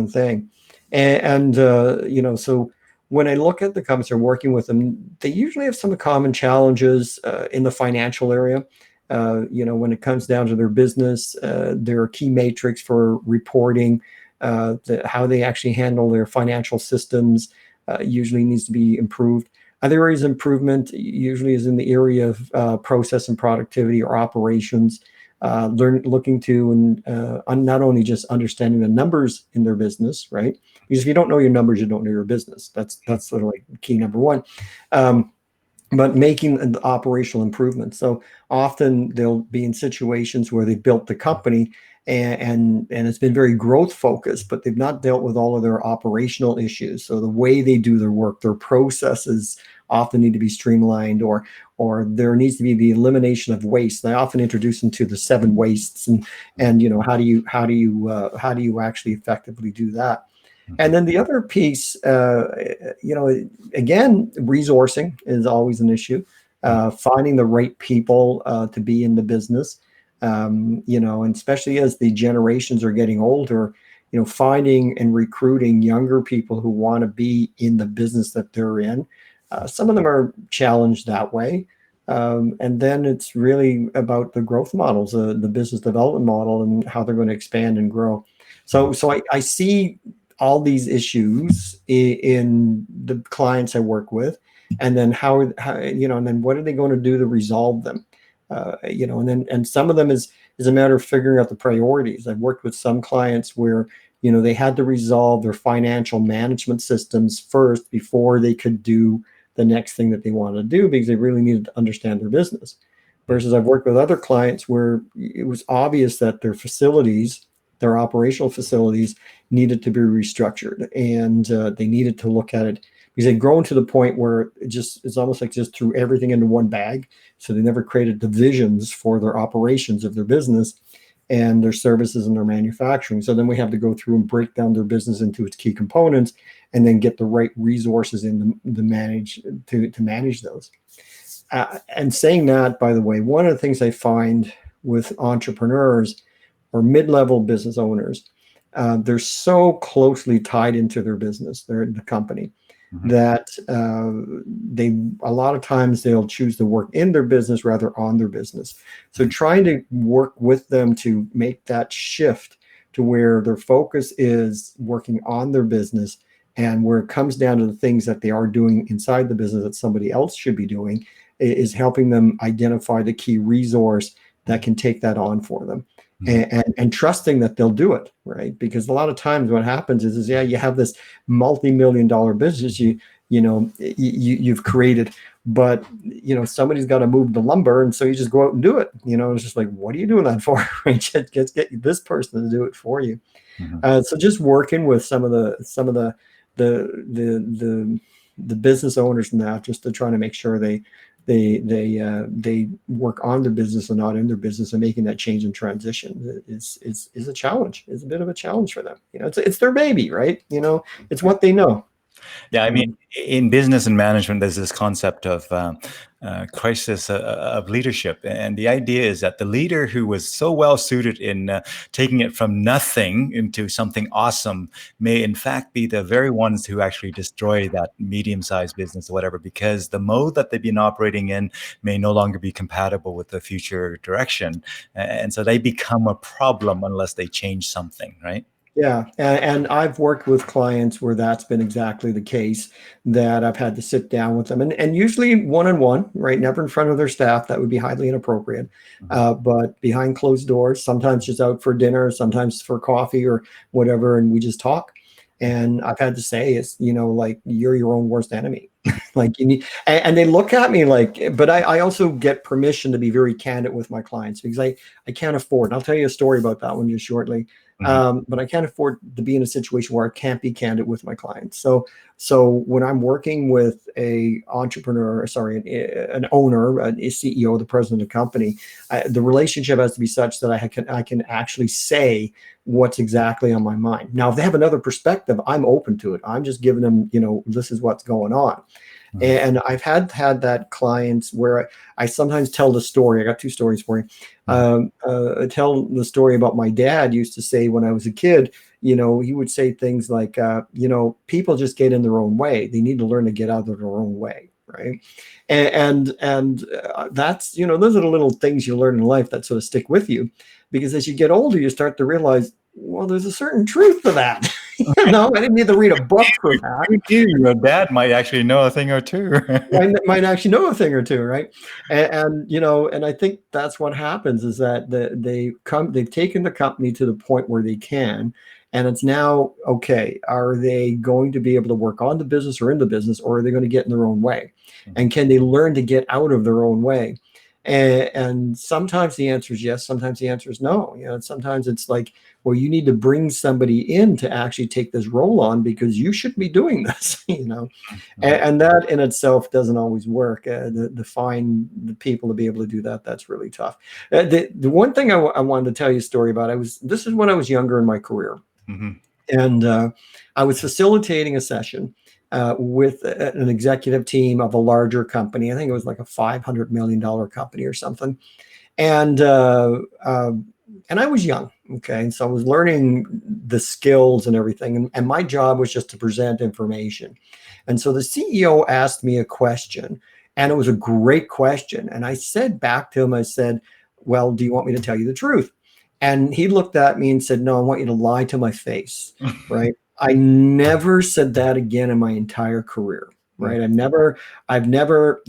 thing. So when I look at the companies I'm working with them, they usually have some common challenges in the financial area. When it comes down to their business, their key matrix for reporting, how they actually handle their financial systems usually needs to be improved. Other areas of improvement usually is in the area of process and productivity or operations. Looking to and not only just understanding the numbers in their business, right? Because if you don't know your numbers, you don't know your business. That's sort of like key number one. Um, but making the operational improvements. So often they'll be in situations where they built the company and it's been very growth focused, but they've not dealt with all of their operational issues. So the way they do their work, their processes often need to be streamlined, or there needs to be the elimination of waste. I often introduce them to the 7 wastes, and how do you actually effectively do that? And then the other piece, again, resourcing is always an issue. Finding the right people to be in the business, and especially as the generations are getting older, finding and recruiting younger people who want to be in the business that they're in. Some of them are challenged that way. And then it's really about the growth models, the business development model, and how they're going to expand and grow. So I see all these issues in the clients I work with, and then and then what are they going to do to resolve them? And some of them is a matter of figuring out the priorities. I've worked with some clients where they had to resolve their financial management systems first before they could do the next thing that they wanted to do, because they really needed to understand their business. Versus I've worked with other clients where it was obvious that their operational facilities needed to be restructured, and they needed to look at it because they'd grown to the point where it's almost like just threw everything into one bag. So they never created divisions for their operations of their business and their services and their manufacturing. So then we have to go through and break down their business into its key components, and then get the right resources in to manage those. And saying that, by the way, one of the things I find with entrepreneurs or mid-level business owners, they're so closely tied into their business, the company, that a lot of times they'll choose to work in their business rather on their business. So trying to work with them to make that shift to where their focus is working on their business, and where it comes down to the things that they are doing inside the business that somebody else should be doing, is helping them identify the key resource that can take that on for them. And trusting that they'll do it, right? Because a lot of times what happens is you have this multi-million-dollar business you've created, but somebody's got to move the lumber, and so you just go out and do it. It's just like, what are you doing that for? Right? Just get this person to do it for you. So just working with some of the business owners now, just to try to make sure they work on their business and not in their business, and making that change and transition is a challenge. It's a bit of a challenge for them. It's their baby, right? It's what they know. Yeah, I mean, in business and management, there's this concept of crisis of leadership. And the idea is that the leader who was so well suited in taking it from nothing into something awesome may, in fact, be the very ones who actually destroy that medium-sized business or whatever, because the mode that they've been operating in may no longer be compatible with the future direction. And so they become a problem unless they change something, right? Yeah, and I've worked with clients where that's been exactly the case, that I've had to sit down with them, and usually one-on-one, right? Never in front of their staff. That would be highly inappropriate. But behind closed doors, sometimes just out for dinner, sometimes for coffee or whatever, and we just talk. And I've had to say, it's, like, you're your own worst enemy. Like, you need, and they look at me like, but I also get permission to be very candid with my clients, because I can't afford, and I'll tell you a story about that one just shortly. But I can't afford to be in a situation where I can't be candid with my clients. So when I'm working with an owner, a CEO, the president of the company, the relationship has to be such that I can actually say what's exactly on my mind. Now, if they have another perspective, I'm open to it. I'm just giving them, this is what's going on. And I've had that clients where I sometimes tell the story. I got 2 stories for you. Tell the story about my dad used to say when I was a kid. He would say things like, people just get in their own way. They need to learn to get out of their own way, right? And that's, those are the little things you learn in life that sort of stick with you, because as you get older, you start to realize, well, there's a certain truth to that. I didn't need to read a book for that. Your dad might actually know a thing or two. might actually know a thing or two, right? And I think that's what happens, is that they've taken the company to the point where they can, And it's now, okay, are they going to be able to work on the business or in the business, or are they going to get in their own way? And can they learn to get out of their own way? And sometimes the answer is yes, sometimes the answer is no. Sometimes it's like, well, you need to bring somebody in to actually take this role on because you shouldn't be doing this, and that in itself doesn't always work. To find the people to be able to do that, that's really tough. The one thing I wanted to tell you a story about, this is when I was younger in my career. Mm-hmm. And I was facilitating a session with an executive team of a larger company. I think it was like a $500 million company or something. And I was young, okay, and so I was learning the skills and everything, and my job was just to present information. And so the CEO asked me a question, and it was a great question. And I said back to him, I said, well, do you want me to tell you the truth? And he looked at me and said, no, I want you to lie to my face, right? I never said that again in my entire career. Right. I've never,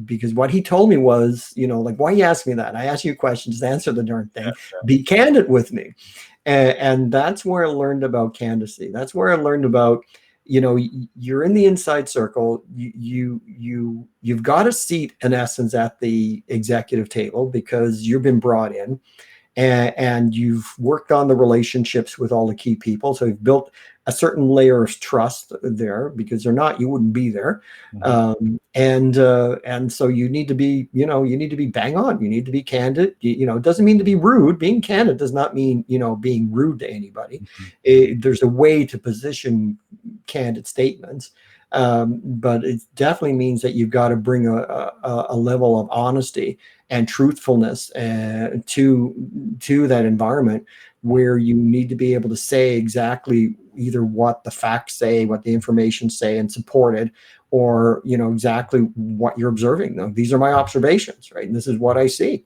because what he told me was, like, why you ask me that? I ask you questions, answer the darn thing, be candid with me. And that's where I learned about candidacy. That's where I learned about, you're in the inside circle. You've got a seat in essence at the executive table because you've been brought in. And you've worked on the relationships with all the key people. So you've built a certain layer of trust there, because they're not, you wouldn't be there. And so you need to be, you need to be bang on. You need to be candid. It doesn't mean to be rude. Being candid does not mean, being rude to anybody. There's a way to position candid statements. But it definitely means that you've got to bring a level of honesty and truthfulness to that environment, where you need to be able to say exactly either what the facts say, what the information say, and support it, or exactly what you're observing. Now, these are my observations, right? And this is what I see,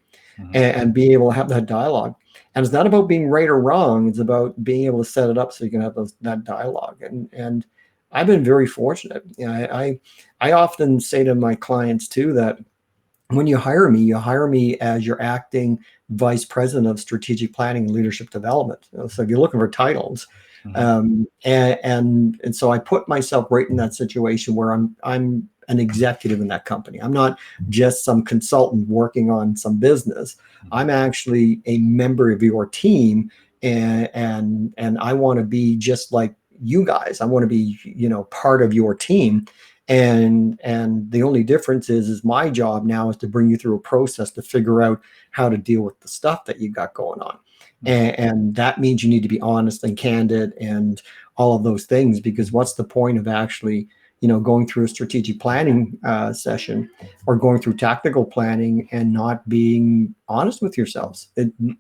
and be able to have that dialogue. And it's not about being right or wrong. It's about being able to set it up so you can have that dialogue. And I've been very fortunate. I often say to my clients too that when you hire me as your acting vice president of strategic planning and leadership development. So if you're looking for titles, and so I put myself right in that situation where I'm an executive in that company. I'm not just some consultant working on some business. I'm actually a member of your team, and I want to be just like you guys. I want to be, part of your team. And the only difference is my job now is to bring you through a process to figure out how to deal with the stuff that you got going on. And that means you need to be honest and candid and all of those things, because what's the point of actually, going through a strategic planning session or going through tactical planning and not being honest with yourselves?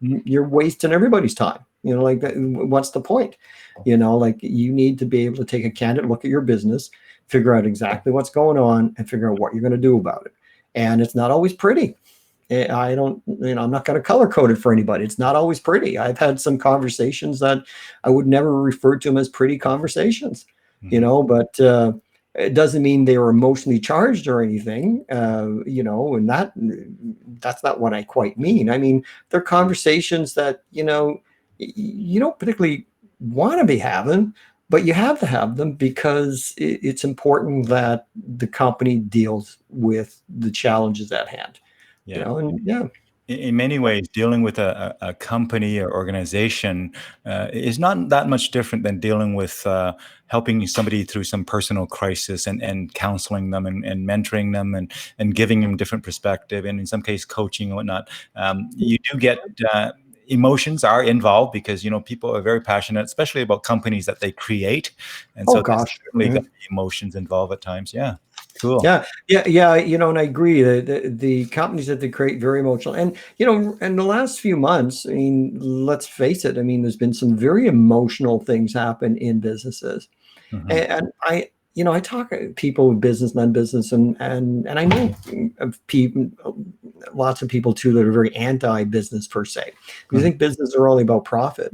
You're wasting everybody's time. What's the point? Like, you need to be able to take a candid look at your business, figure out exactly what's going on, and figure out what you're going to do about it. And it's not always pretty. I'm not going to color code it for anybody. It's not always pretty. I've had some conversations that I would never refer to them as pretty conversations, but it doesn't mean they were emotionally charged or anything, and that's not what I quite mean. I mean, they're conversations that, you don't particularly want to be having, but you have to have them because it's important that the company deals with the challenges at hand. In many ways, dealing with a company or organization is not that much different than dealing with helping somebody through some personal crisis and counseling them and mentoring them and giving them different perspective, and in some case coaching and whatnot. You do get emotions are involved because people are very passionate, especially about companies that they create, and so there's certainly got emotions involved at times. Yeah. Cool. Yeah. And I agree that the companies that they create very emotional. And, in the last few months, I mean, let's face it. I mean, there's been some very emotional things happen in businesses. And I talk to people with business, non-business, and I know of people, lots of people too, that are very anti-business per se. You think business are only about profit.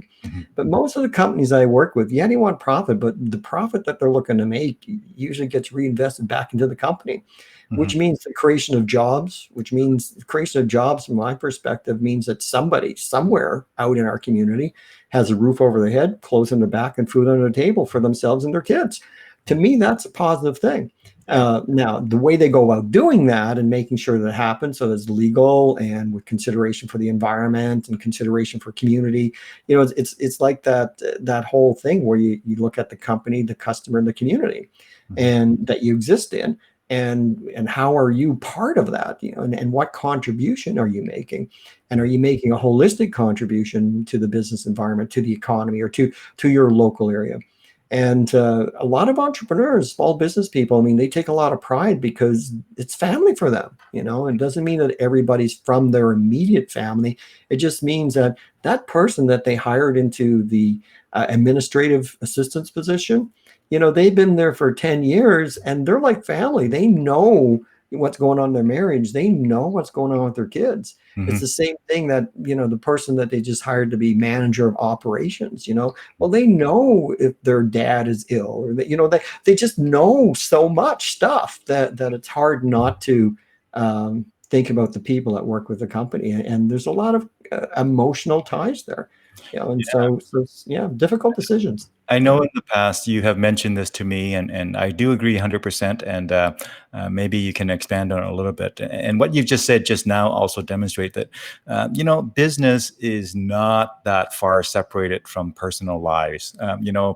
But most of the companies I work with, they want profit, but the profit that they're looking to make usually gets reinvested back into the company, which means the creation of jobs, from my perspective, means that somebody somewhere out in our community has a roof over their head, clothes on their back, and food on their table for themselves and their kids. To me, that's a positive thing. Now, the way they go about doing that and making sure that happens, so that's legal and with consideration for the environment and consideration for community, it's like that whole thing where you look at the company, the customer, and the community, Mhm. and that you exist in, and how are you part of that, and what contribution are you making, and are you making a holistic contribution to the business environment, to the economy, or to your local area. And a lot of entrepreneurs, small business people, I mean, they take a lot of pride because it's family for them. It doesn't mean that everybody's from their immediate family. It just means that that person that they hired into the administrative assistance position, they've been there for 10 years and they're like family. They know what's going on in their marriage. They know what's going on with their kids. It's Mhm. the same thing that, the person that they just hired to be manager of operations, well, they know if their dad is ill, or that, they just know so much stuff that it's hard not to think about the people that work with the company. And there's a lot of emotional ties there, and so yeah, difficult decisions. I Yeah. know in the past you have mentioned this to me, and I do agree 100%. And maybe you can expand on it a little bit. And what you've just said just now also demonstrate that, business is not that far separated from personal lives.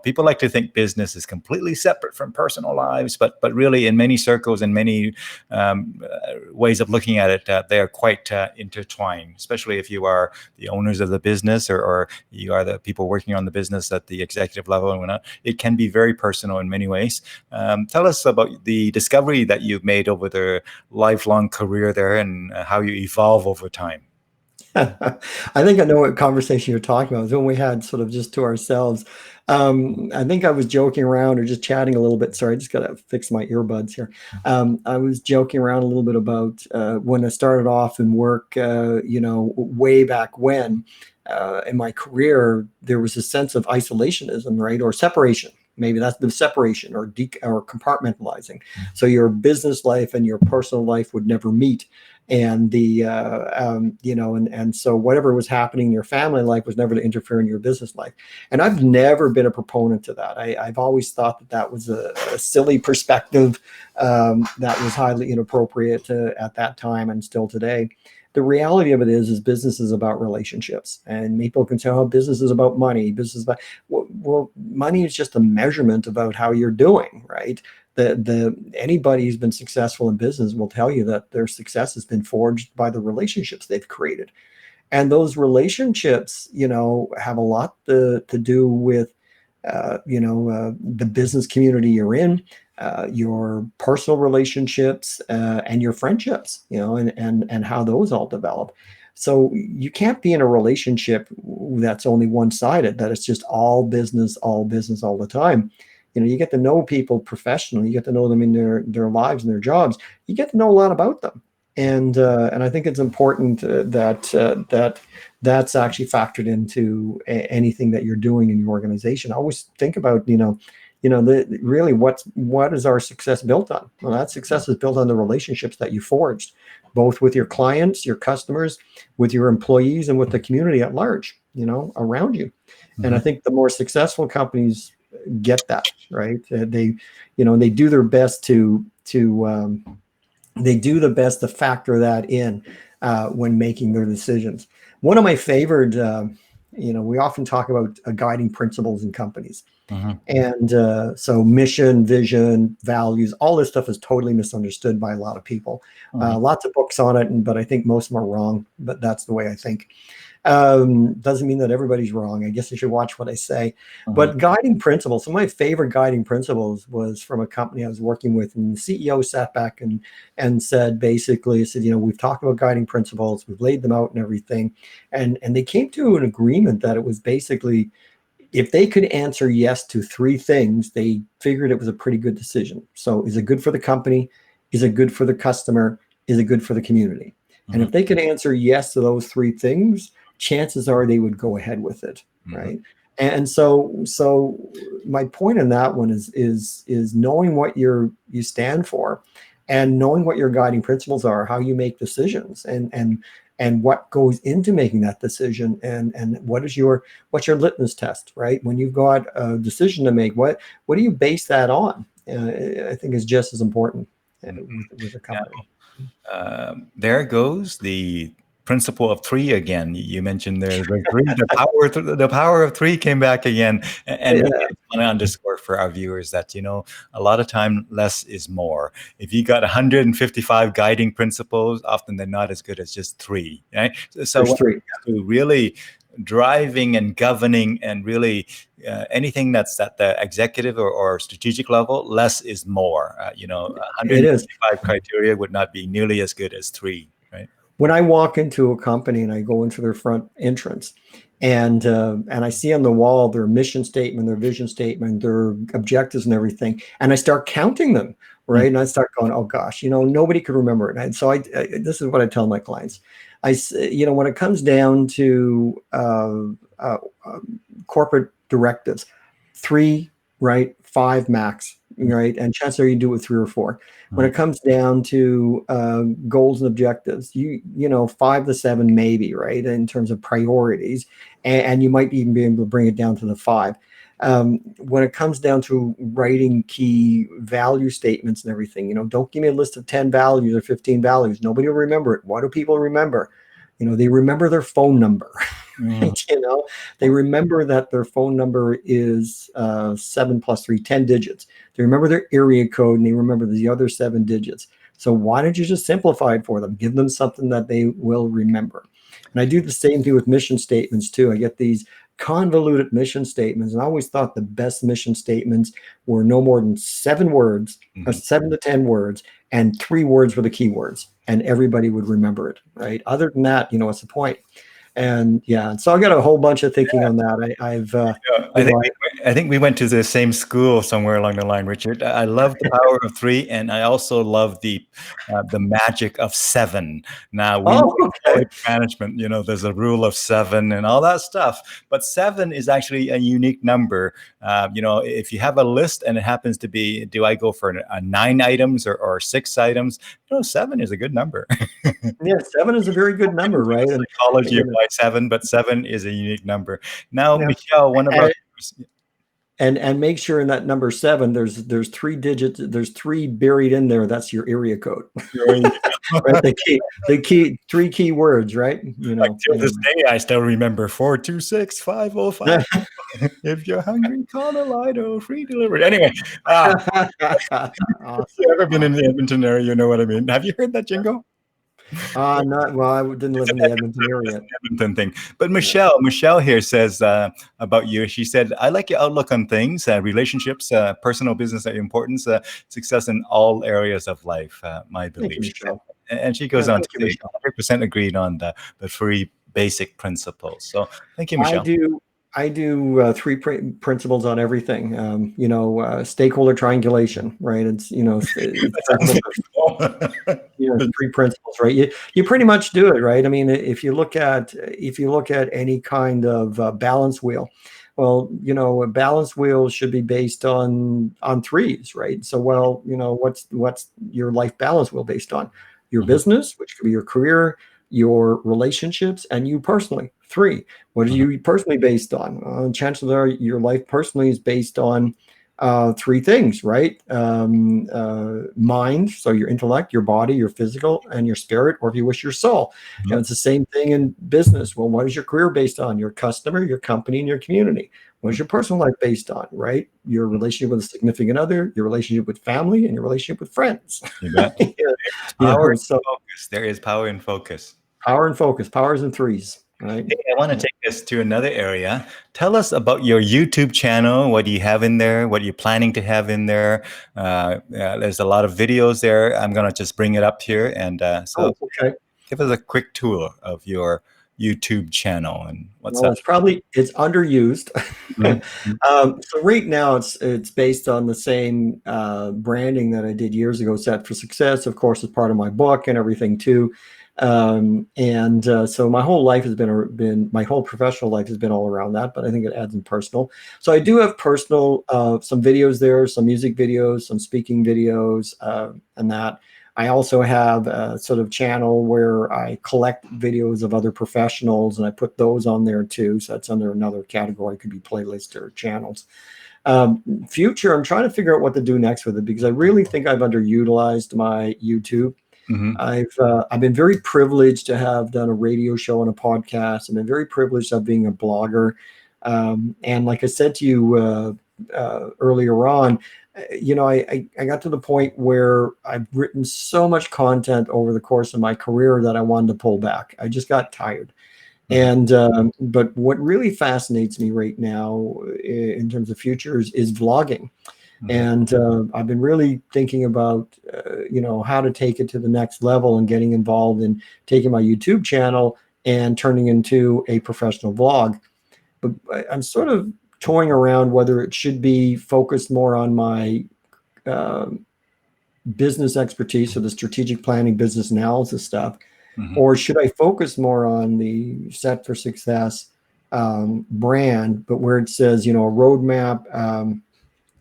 People like to think business is completely separate from personal lives, but really, in many circles and many ways of looking at it, they are quite intertwined. Especially if you are the owners of the business, or you are the people working on the business at the executive level and whatnot. It can be very personal in many ways. Tell us about the discovery that you've made over the lifelong career there, and how you evolve over time. I think I know what conversation you're talking about. It was when we had sort of just to ourselves. I think I was joking around or just chatting a little bit. Sorry, I just got to fix my earbuds here. I was joking around a little bit about when I started off in work, way back when in my career, there was a sense of isolationism, right? Or separation. Maybe that's the separation, or compartmentalizing. So your business life and your personal life would never meet, and and so whatever was happening in your family life was never to interfere in your business life. And I've never been a proponent to that. I've always thought that was a silly perspective, that was highly inappropriate at that time and still today. The reality of it is business is about relationships, and people can say, "Oh, business is about money. Business is about," well, money is just a measurement about how you're doing, right? The Anybody who's been successful in business will tell you that their success has been forged by the relationships they've created. And those relationships, have a lot to do with the business community you're in, your personal relationships, and your friendships, and how those all develop. So you can't be in a relationship that's only one-sided, that it's just all business, all the time. You get to know people professionally, you get to know them in their lives and their jobs, you get to know a lot about them. And I think it's important that's actually factored into anything that you're doing in your organization. I always think about, really what is our success built on? Well, that success is built on the relationships that you forged, both with your clients, your customers, with your employees, and with the community at large, around you. And I Mhm. think the more successful companies get that, right. They do their best to factor that in when making their decisions. One of my favorite, we often talk about guiding principles in companies. Mhm. And so mission, vision, values, all this stuff is totally misunderstood by a lot of people. Mhm. Lots of books on it, but I think most of them are wrong, but that's the way I think. Doesn't mean that everybody's wrong. I guess you should watch what I say. Mhm. But guiding principles, some of my favorite guiding principles was from a company I was working with, and the CEO sat back and said, basically, said, we've talked about guiding principles, we've laid them out and everything, and they came to an agreement that it was basically, if they could answer yes to three things, they figured it was a pretty good decision. So, is it good for the company? Is it good for the customer? Is it good for the community? And Mhm. if they could answer yes to those three things, chances are they would go ahead with it, Mhm. right? And so my point in that one is knowing what you stand for, and knowing what your guiding principles are, how you make decisions, and and what goes into making that decision, and what's your litmus test, right? When you've got a decision to make, what do you base that on? I think is just as important with a company. There goes the principle of three again. You mentioned the three, the power of three came back again, and really, Yeah, I want to underscore for our viewers that a lot of time less is more. If you got 155 guiding principles, often they're not as good as just three. Right? So there's when it three. comes to really driving and governing and really anything that's at the executive or strategic level, less is more. It is. 155 criteria would not be nearly as good as three, right? When I walk into a company and I go into their front entrance, and I see on the wall their mission statement, their vision statement, their objectives, and everything, and I start counting them, Mm. right? And I start going, "Oh gosh, nobody could remember it." And so this is what I tell my clients. When it comes down to uh, corporate directives, three, right, five max, right, and chances are you do it with three or four. When it comes down to goals and objectives, five to seven maybe, right, in terms of priorities, and you might even be able to bring it down to the five. When it comes down to writing key value statements and everything, don't give me a list of 10 values or 15 values. Nobody will remember it. What do people remember? They remember their phone number. Mm. They remember that their phone number is 7 plus 3, 10 digits. They remember their area code, and they remember the other 7 digits. So why don't you just simplify it for them? Give them something that they will remember. And I do the same thing with mission statements too. I get these convoluted mission statements, and I always thought the best mission statements were no more than 7 words, or 7 to 10 words, and 3 words were the keywords, and everybody would remember it, right? Other than that, what's the point? And yeah, so I got a whole bunch of thinking on that. I think we went to the same school somewhere along the line, Richard. I love the power of three, and I also love the magic of seven. Now we know Oh, in okay. project management, there's a rule of seven and all that stuff, but seven is actually a unique number. If you have a list and it happens to be, do I go for a 9 items or 6 items? Seven is a good number. Yeah, 7 is a very good number, right? And Psychology you know, applies seven, but seven is a unique number. Now, yeah. Michelle, one of our And make sure in that number 7, there's 3 digits, there's 3 buried in there. That's your area code, right? The key 3 key words, right? Like till this Anyway. day, I still remember 426-505. If you're hungry, call a Lido, free delivery. Anyway, if Awesome. you've ever been in the Edmonton area, you know what I mean. Have you heard that jingle? Not well. I didn't live in the Edmonton area. Edmonton thing. But Yeah. Michelle here says about you. She said, "I like your outlook on things, relationships, personal business, importance, success in all areas of life. My Thank you, belief." Michelle. And she Yeah, goes on thank to you, say, Michelle. 100% agreed on the 3 basic principles. So thank you, I Michelle. do. I do 3 principles on everything. Stakeholder triangulation, right? It's principle. Yeah, 3 principles, right? You pretty much do it, right? I mean, if you look at any kind of balance wheel, well, a balance wheel should be based on threes, right? So, well, what's your life balance wheel based on? Your Mhm, business, which could be your career, your relationships, and you personally. 3. What are mhm, you personally based on? Chances are your life personally is based on 3 things, right? Mind, so your intellect, your body, your physical, and your spirit, or if you wish, your soul. mhm, It's the same thing in business. Well, what is your career based on? Your customer, your company, and your community. What is your personal life based on, right? Your relationship with a significant other, your relationship with family, and your relationship with friends. You bet. Yeah, Power and so focus. There is power in focus. power and focus, powers and threes, right? Hey, I want to Yeah. take us to another area. Tell us about your YouTube channel. What do you have in there? What are you planning to have in there? There's a lot of videos there. I'm going to just bring it up here. And so Oh, okay. give us a quick tour of your YouTube channel and what's Well, up. it's underused. Mhm, So right now it's based on the same branding that I did years ago, Set for Success. Of course, it's part of my book and everything too. And so my whole life has been my whole professional life has been all around that, but I think it adds in personal. So I do have personal some videos there, some music videos, some speaking videos, and that. I also have a sort of channel where I collect videos of other professionals and I put those on there too. So that's under another category. It could be playlist or channels. Future, I'm trying to figure out what to do next with it because I really think I've underutilized my YouTube. Hmm. I've been very privileged to have done a radio show and a podcast. I've been very privileged of being a blogger. And like I said to you earlier on, I got to the point where I've written so much content over the course of my career that I wanted to pull back. I just got tired. Hmm. And but what really fascinates me right now in terms of futures is vlogging. Hmm. And I've been really thinking about, how to take it to the next level and getting involved in taking my YouTube channel and turning into a professional vlog. But I'm sort of toying around whether it should be focused more on my uh, business expertise, so the strategic planning, business analysis stuff, Hmm. or should I focus more on the set for success brand, but where it says, a roadmap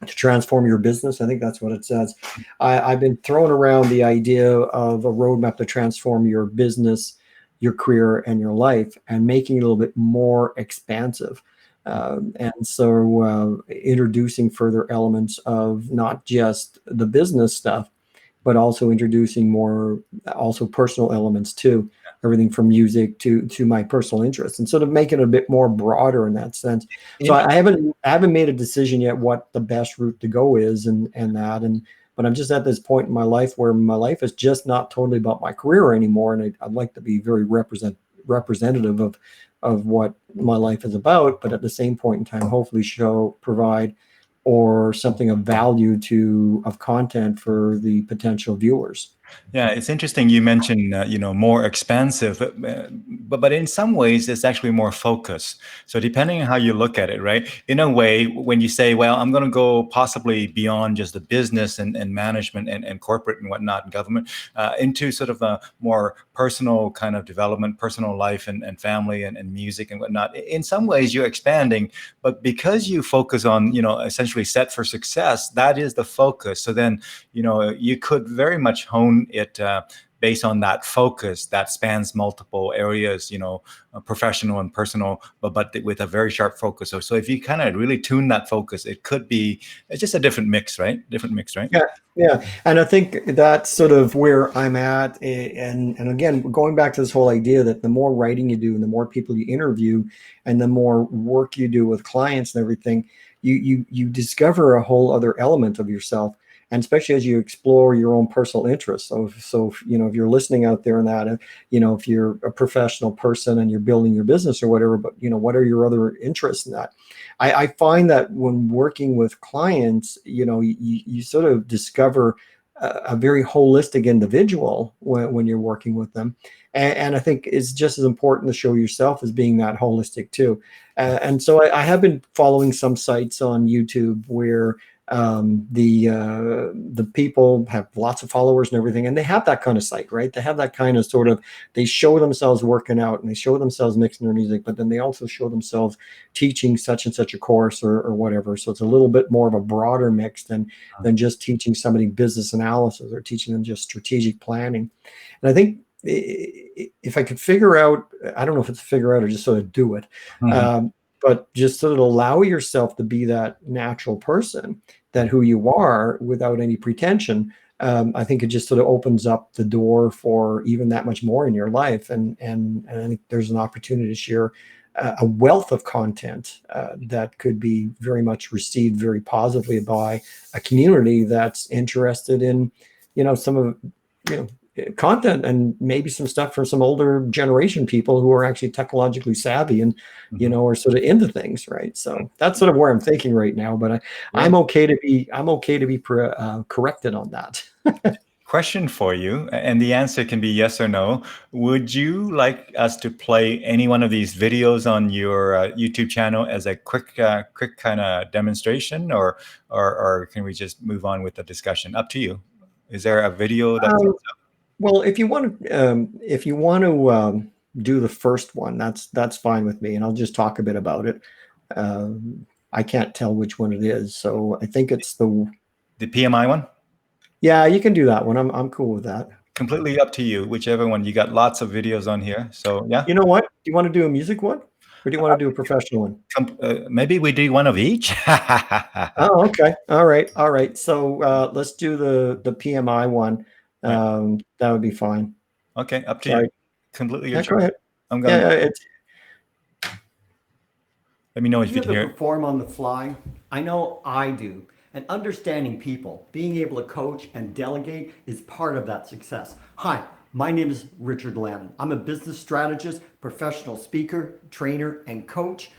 to transform your business. I think that's what it says. I've been throwing around the idea of a roadmap to transform your business, your career, and your life, and making it a little bit more expansive. And so introducing further elements of not just the business stuff, but also introducing more also personal elements too, everything from music to my personal interests, and sort of make it a bit more broader in that sense. So I haven't made a decision yet what the best route to go is, and but I'm just at this point in my life where my life is just not totally about my career anymore, and I'd like to be very representative of what my life is about, but at the same point in time, hopefully provide or something of value of content for the potential viewers. Yeah, it's interesting you mentioned more expansive, but in some ways it's actually more focused. So depending on how you look at it, right? In a way, when you say, well, I'm going to go possibly beyond just the business and management and corporate and whatnot, and government, into sort of a more personal kind of development, personal life and family and music and whatnot. In some ways you're expanding, but because you focus on, essentially set for success, that is the focus. So then, you could very much hone it based on that focus that spans multiple areas, professional and personal, but with a very sharp focus. So if you kind of really tune that focus, it's just a different mix, right? Different mix, right? Yeah, yeah, and I think that's sort of where I'm at. And again, going back to this whole idea that the more writing you do, and the more people you interview, and the more work you do with clients and everything, you discover a whole other element of yourself, and especially as you explore your own personal interests. If you're listening out there and that, if you're a professional person and you're building your business or whatever, but what are your other interests in that? I find that when working with clients, you sort of discover a very holistic individual when you're working with them. And I think it's just as important to show yourself as being that holistic too. And so I have been following some sites on YouTube where the people have lots of followers and everything, and they have that kind of site, right? They have that kind of sort of, they show themselves working out and they show themselves mixing their music, but then they also show themselves teaching such and such a course or whatever. So it's a little bit more of a broader mix than just teaching somebody business analysis or teaching them just strategic planning. And I think if I could figure out, I don't know if it's figure out or just sort of do it, Mhm. but just sort of allow yourself to be that natural person, that who you are without any pretension. I think it just sort of opens up the door for even that much more in your life. And I think there's an opportunity to share a wealth of content that could be very much received very positively by a community that's interested in, some of, you know, content and maybe some stuff from some older generation people who are actually technologically savvy and, Mhm. are sort of into things, right? So that's sort of where I'm thinking right now, but Yeah. I'm okay to be corrected on that. Question for you, and the answer can be yes or no. Would you like us to play any one of these videos on your YouTube channel as a quick kind of demonstration, or can we just move on with the discussion? Up to you. Is there a video that? Well, if you want to do the first one, that's fine with me, and I'll just talk a bit about it. I can't tell which one it is, so I think it's the The PMI one? Yeah, you can do that one. I'm cool with that. Completely up to you, whichever one. You got lots of videos on here, so yeah. You know what? Do you want to do a music one, or do you want to do a professional one? Maybe we do one of each. Oh, okay. All right. All right. So let's do the PMI one. Right. That would be fine. Okay, up to you. Sorry. Completely your Yeah, choice. go ahead. I'm Yeah, gonna it's let me know Do if you you can ever hear it. perform on the fly? I know I do. And understanding people, being able to coach and delegate is part of that success. Hi, my name is Richard Lannon. I'm a business strategist, professional speaker, trainer, and coach,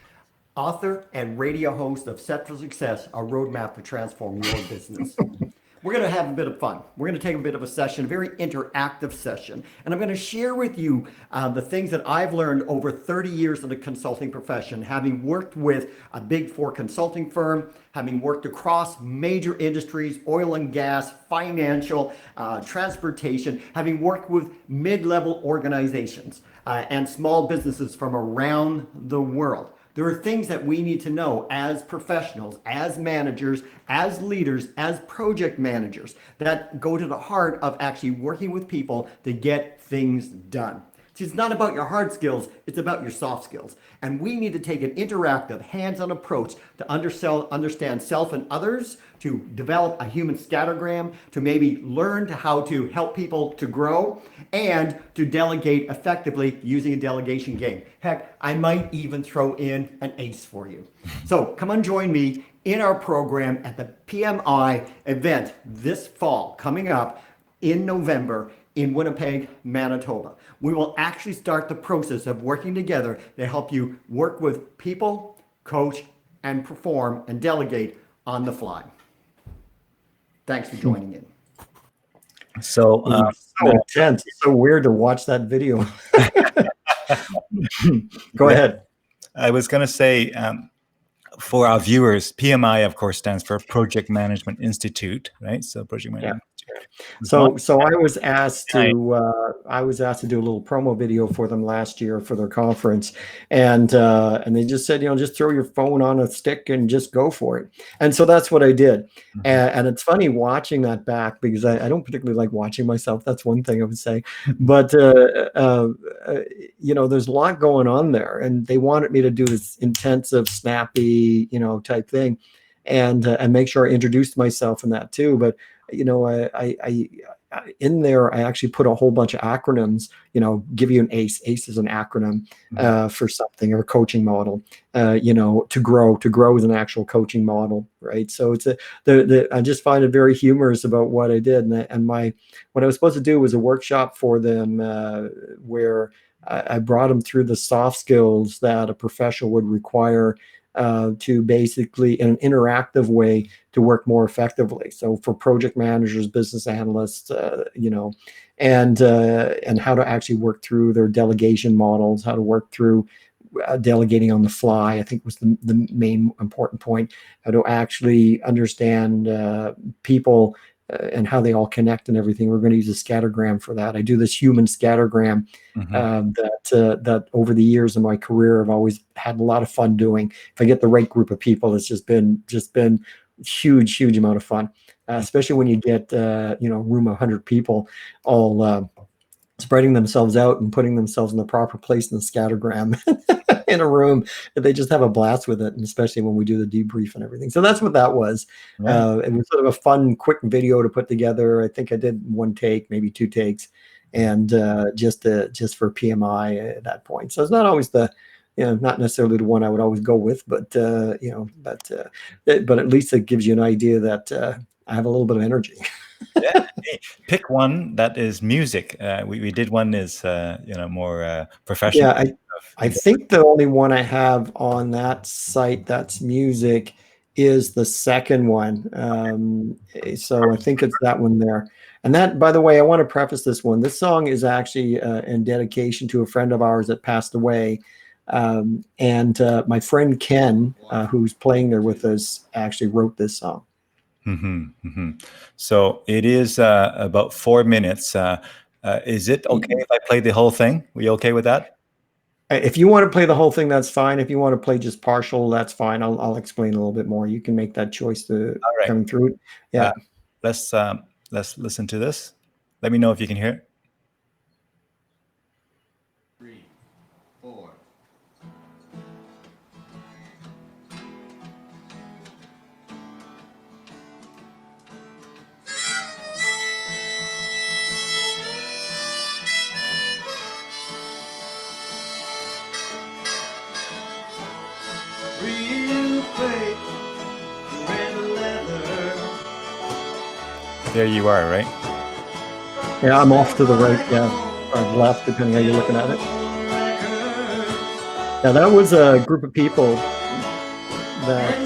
author, and radio host of Set for Success, a roadmap to transform your business. We're going to have a bit of fun. We're going to take a bit of a session, a very interactive session. And I'm going to share with you the things that I've learned over 30 years in the consulting profession, having worked with a big four consulting firm, having worked across major industries, oil and gas, financial, transportation, having worked with mid-level organizations and small businesses from around the world. There are things that we need to know as professionals, as managers, as leaders, as project managers that go to the heart of actually working with people to get things done. See, it's not about your hard skills, it's about your soft skills. And we need to take an interactive, hands-on approach to understand self and others, to develop a human scattergram, to maybe learn to how to help people to grow, and to delegate effectively using a delegation game. Heck, I might even throw in an ace for you. So come on, join me in our program at the PMI event this fall, coming up in November in Winnipeg, Manitoba. We will actually start the process of working together to help you work with people, coach, and perform and delegate on the fly. Thanks for joining in. So, Ooh, so intense. It's so weird to watch that video. Go yeah, ahead. I was gonna say, for our viewers, PMI, of course, stands for Project Management Institute, right? So, Project Yeah. Management. It's not So kind. I was asked to do a little promo video for them last year for their conference, and they just said, just throw your phone on a stick and just go for it. And so that's what I did. And it's funny watching that back because I don't particularly like watching myself. That's one thing I would say. But there's a lot going on there, and they wanted me to do this intensive, snappy, type thing, and make sure I introduced myself in that too. But I in there, I actually put a whole bunch of acronyms, give you an ACE. ACE is an acronym for something, or a coaching model, to grow is an actual coaching model, right? So it's I just find it very humorous about what I did. And what I was supposed to do was a workshop for them where I brought them through the soft skills that a professional would require to basically, in an interactive way, to work more effectively. So for project managers, business analysts, and how to actually work through their delegation models, how to work through delegating on the fly, I think was the main important point. How to actually understand people and how they all connect and everything. We're going to use a scattergram for that. I do this human scattergram that over the years of my career I've always had a lot of fun doing. If I get the right group of people, it's just been huge amount of fun, especially when you get a room of 100 people all spreading themselves out and putting themselves in the proper place in the scattergram in a room. They just have a blast with it, and especially when we do the debrief and everything. So that's what that was. Right. It was sort of a fun, quick video to put together. I think I did one take, maybe two takes, and just for PMI at that point. So it's not always not necessarily the one I would always go with, but at least it gives you an idea that I have a little bit of energy. Yeah. Hey, pick one that is music. We did one is more professional Yeah, I stuff. think the only one I have on that site that's music is the second one. So I think it's that one there. And that, by the way, I want to preface this one. This song is actually in dedication to a friend of ours that passed away. And my friend Ken, who's playing there with us, actually wrote this song. So it is about 4 minutes. Is it okay if I play the whole thing? We okay with that? If you want to play the whole thing, that's fine. If you want to play just partial, that's fine. I'll explain a little bit more. You can make that choice to All right. coming through it. Yeah. Let's let's listen to this. Let me know if you can hear it. 3, 4. Real fake, red leather. There you are, right? Yeah, I'm off to the right, yeah, or left, depending how you're looking at it. Yeah, that was a group of people that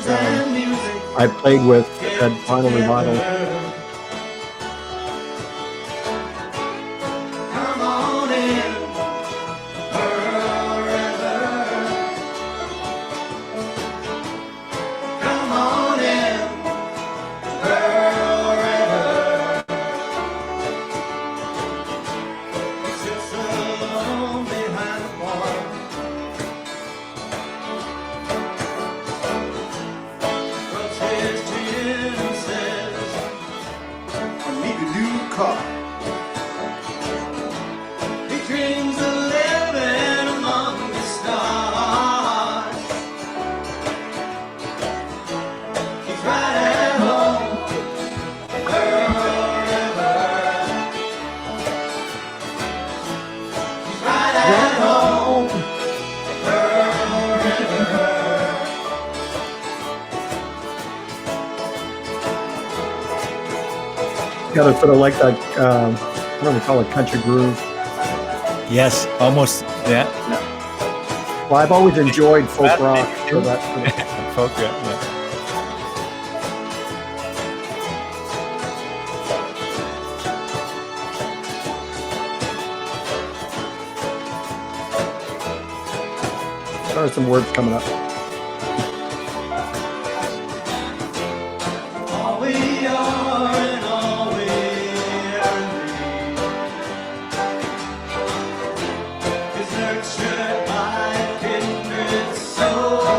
I played with at Final Revival. Come on in, forever. Come on in, forever. He sits alone behind the bar. Rubs his chin and says, I need a new car. He dreams of living among the stars. He's right at home forever. He's right at home forever. Got it sort of like that, I don't know, call it country groove. Yes, almost. Yeah. Well, I've always enjoyed folk rock, so that Folk, yeah. there are some words coming up. All we are and all we ever need is nurtured by kindred souls.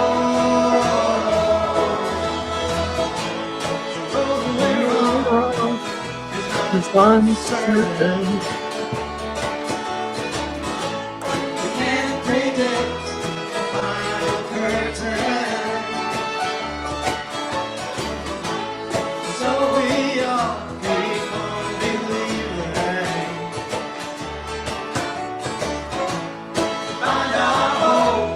The road we're on is not certain. We can't predict the final curtain. So we all keep on believing. Find our hope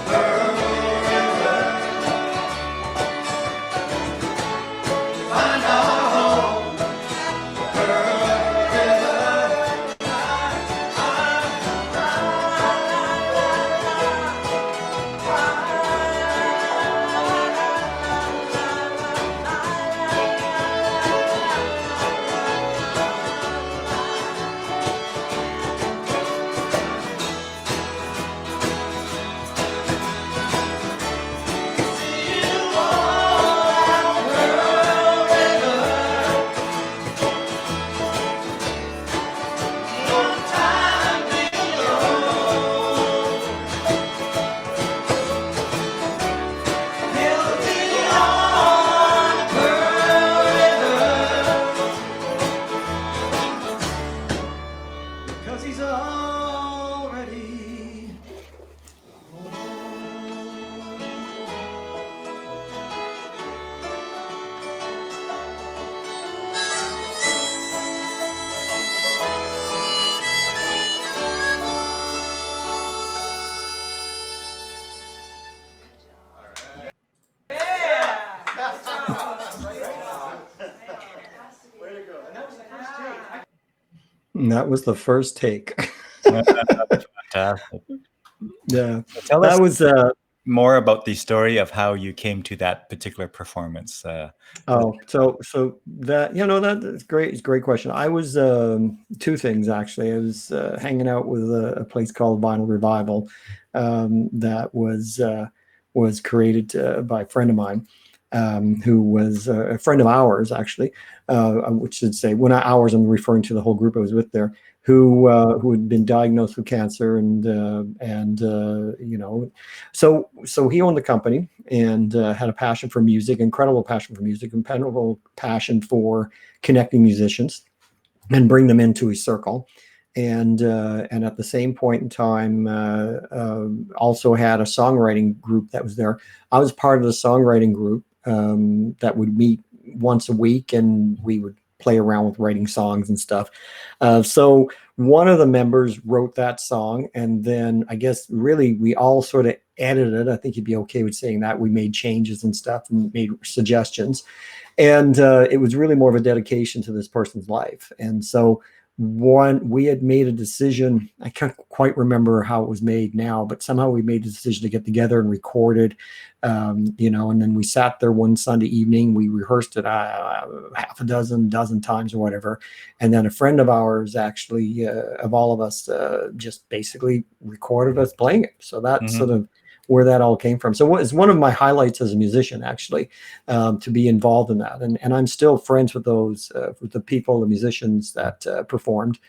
forever. Find our hope forever. Cause he's already And that was the first take. Fantastic. Yeah, Tell us that was more about the story of how you came to that particular performance. so that that's great. It's a great question. I was two things actually. I was hanging out with a place called Vinyl Revival that was created by a friend of mine. who was a friend of ours, actually, which should say, when I ours, I'm referring to the whole group I was with there, who had been diagnosed with cancer, and so he owned the company and had a passion for music, incredible passion for music, incredible passion for connecting musicians and bring them into his circle. And at the same point in time, also had a songwriting group that was there. I was part of the songwriting group that would meet once a week, and we would play around with writing songs and stuff. So one of the members wrote that song, and then I guess really we all sort of edited it. I think you'd be okay with saying that. We made changes and stuff and made suggestions. And it was really more of a dedication to this person's life. And so we had made a decision. I can't quite remember how it was made now, but somehow we made a decision to get together and record it, and then we sat there one Sunday evening. We rehearsed it half a dozen times or whatever. And then a friend of ours, actually, of all of us, just basically recorded us playing it. So that's sort of where that all came from. So it's one of my highlights as a musician, actually, to be involved in that. And I'm still friends with with the people, the musicians that performed.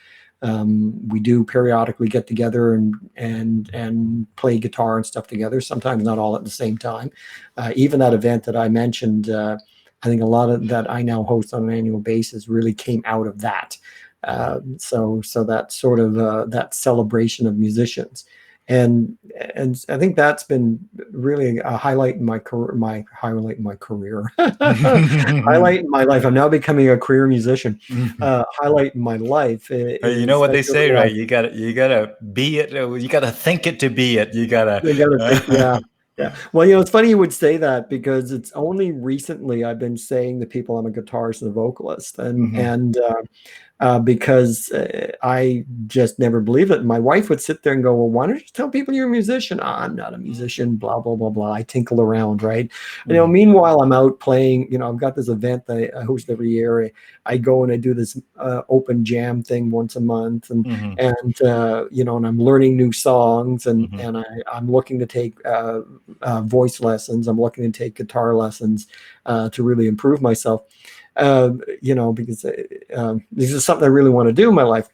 We do periodically get together and play guitar and stuff together, sometimes not all at the same time. Even that event that I mentioned, I think a lot of that I now host on an annual basis really came out of that. So that sort of that celebration of musicians. And I think that's been really a highlight in my career, highlight in my life. I'm now becoming a career musician. Highlight in my life. You know what they say, right? You gotta be it. You gotta think it to be it. You gotta think, yeah. Yeah. Well, it's funny you would say that, because it's only recently I've been saying to people I'm a guitarist and a vocalist, and because I just never believed it. And my wife would sit there and go, well, why don't you tell people you're a musician? Oh, I'm not a musician, blah, blah, blah, blah. I tinkle around, right? Meanwhile, I'm out playing, I've got this event that I host every year. I go and I do this open jam thing once a month, and I'm learning new songs, and I'm looking to take voice lessons. I'm looking to take guitar lessons to really improve myself. Because this is something I really want to do in my life,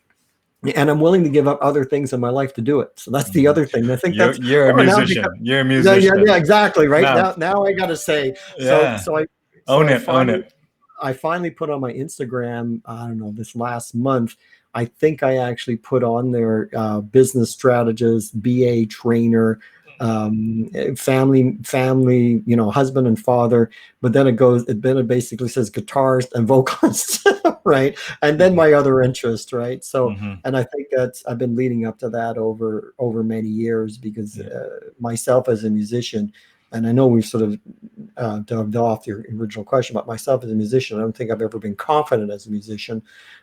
and I'm willing to give up other things in my life to do it. So that's the other thing. I think you're a musician. You're a musician. Yeah, exactly. Right now I got to say. Own it. I finally put on my Instagram, I don't know, this last month, I think I actually put on there business strategist, BA trainer, family, husband and father, but then it basically says guitarist and vocalist, right? And then my other interest, right? So, and I think I've been leading up to that over many years, because myself as a musician, and I know we've sort of dove off your original question, but myself as a musician, I don't think I've ever been confident as a musician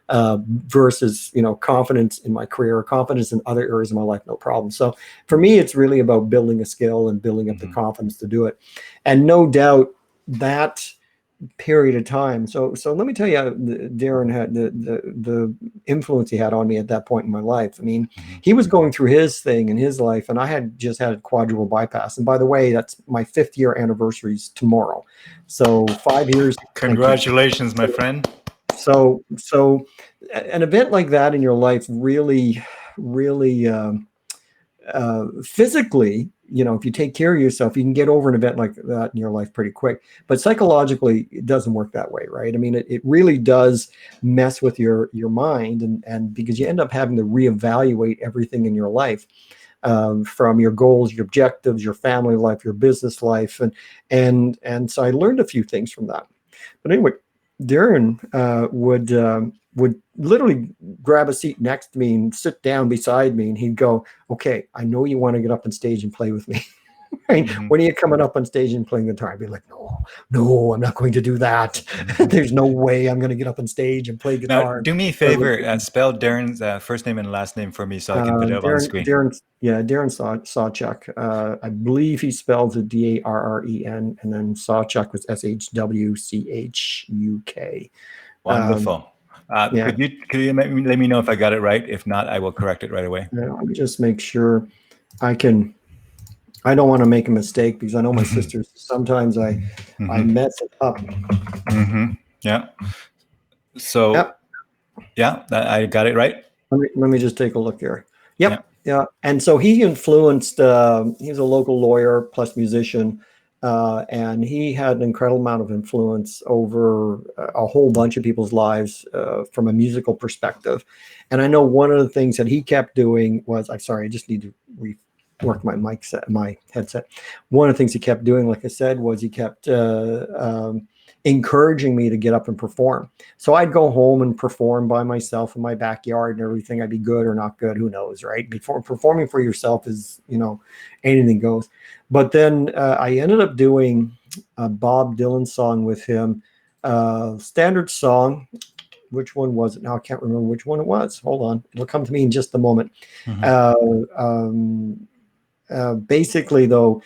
versus, confidence in my career, or confidence in other areas of my life, no problem. So for me, it's really about building a skill and building up the confidence to do it. And no doubt that period of time. So let me tell you how Darren had the influence he had on me at that point in my life. I mean, he was going through his thing in his life, and I had just had a quadruple bypass. And by the way, that's my 5th year anniversary tomorrow. So 5 years. Congratulations, my friend. So an event like that in your life really physically, if you take care of yourself, you can get over an event like that in your life pretty quick. But psychologically, it doesn't work that way, right? I mean, it really does mess with your mind, and because you end up having to reevaluate everything in your life, from your goals, your objectives, your family life, your business life, and so I learned a few things from that. But anyway, Darren would literally grab a seat next to me and sit down beside me, and he'd go, okay, I know you want to get up on stage and play with me. Right? When are you coming up on stage and playing guitar? I'd be like, no, I'm not going to do that. There's no way I'm going to get up on stage and play guitar. Now, do me a favor, spell Darren's first name and last name for me so I can put it up on the screen. Darren Sawchuk. I believe he spells it Darren, and then Sawchuk was SHWCHUK. Wonderful. Could you let me know if I got it right? If not, I will correct it right away. Let me just make sure I can I don't want to make a mistake because I know my sisters. Sometimes I mess it up. Yeah. So Yep. yeah, I got it right. Let me just take a look here. Yep. Yeah. Yeah. And so he influenced, he's a local lawyer plus musician. And he had an incredible amount of influence over a whole bunch of people's lives from a musical perspective. And I know one of the things that he kept doing was, I'm sorry, I just need to work my mic set, my headset. One of the things he kept doing, like I said, was he kept encouraging me to get up and perform. So I'd go home and perform by myself in my backyard and everything. I'd be good or not good, who knows, right? Before performing for yourself is, anything goes. But then I ended up doing a Bob Dylan song with him, standard song. Which one was it? Now I can't remember which one it was. Hold on, it'll come to me in just a moment. Basically, though,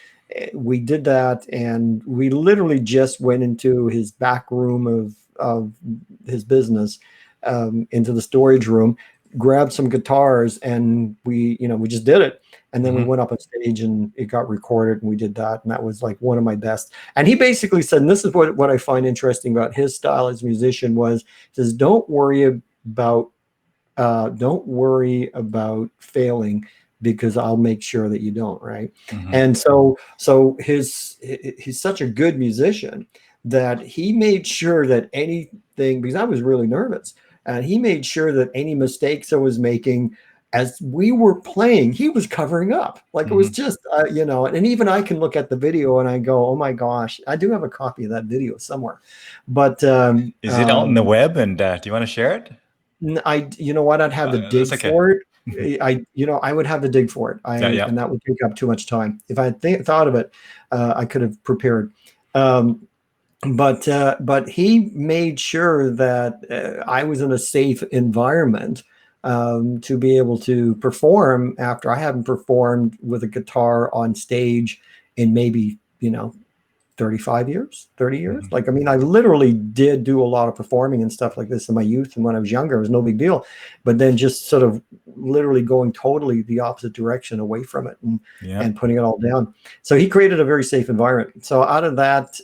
we did that, and we literally just went into his back room of his business, into the storage room, grabbed some guitars, and we just did it. And then we went up on stage and it got recorded, and we did that. And that was like one of my best. And he basically said, and this is what I find interesting about his style as a musician was, he says, don't worry about failing, because I'll make sure that you don't. Right. And so he's such a good musician that he made sure that anything, because I was really nervous, and he made sure that any mistakes I was making as we were playing, he was covering up. Like it was just, and even I can look at the video and I go, oh my gosh, I do have a copy of that video somewhere. But is it on the web? And do you want to share it? You know what? I'd have to dig for it. I would have to dig for it. And that would take up too much time. If I thought of it, I could have prepared. But he made sure that I was in a safe environment to be able to perform after I hadn't performed with a guitar on stage in maybe 35 years, 30 years. Like, I mean, I literally did do a lot of performing and stuff like this in my youth. And when I was younger, it was no big deal. But then just sort of literally going totally the opposite direction away from it and putting it all down. So he created a very safe environment. So out of that,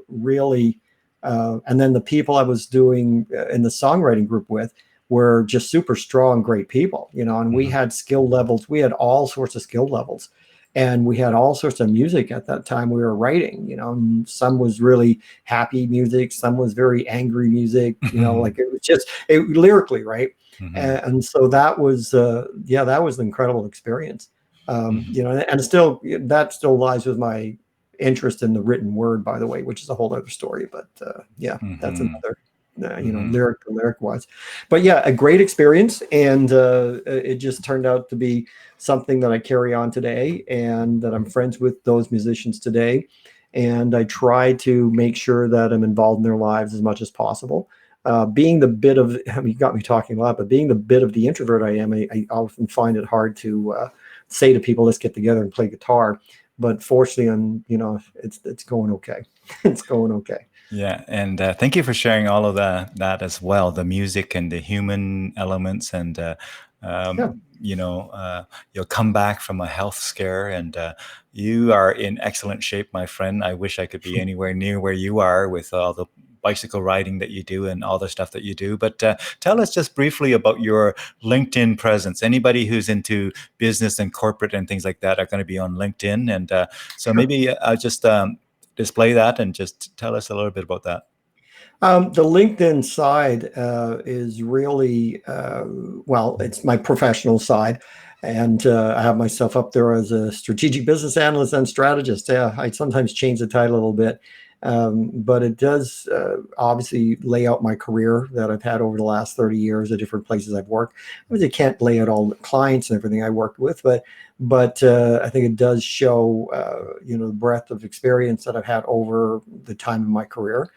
really, and then the people I was doing in the songwriting group with were just super strong, great people, and we had skill levels. We had all sorts of skill levels. And we had all sorts of music at that time we were writing, and some was really happy music. Some was very angry music, like it was just lyrically, right? And so that was, that was an incredible experience. And that still lies with my interest in the written word, by the way, which is a whole other story. But that's another, lyric wise. But yeah, a great experience. And it just turned out to be something that I carry on today, and that I'm friends with those musicians today. And I try to make sure that I'm involved in their lives as much as possible. Being the bit of, you got me talking a lot, but being the bit of the introvert I am, I often find it hard to say to people, let's get together and play guitar. But fortunately, it's going okay. It's going okay. Yeah, and thank you for sharing all of that as well, the music and the human elements, and you'll come back from a health scare, and you are in excellent shape, my friend. I wish I could be anywhere near where you are with all the bicycle riding that you do and all the stuff that you do. But tell us just briefly about your LinkedIn presence. Anybody who's into business and corporate and things like that are going to be on LinkedIn, and so maybe I'll just display that and just tell us a little bit about that. The LinkedIn side is really, it's my professional side. And I have myself up there as a strategic business analyst and strategist. Yeah, I sometimes change the title a little bit. But it does obviously lay out my career that I've had over the last 30 years, the different places I've worked. I mean, I can't lay out all the clients and everything I worked with, but I think it does show, the breadth of experience that I've had over the time of my career.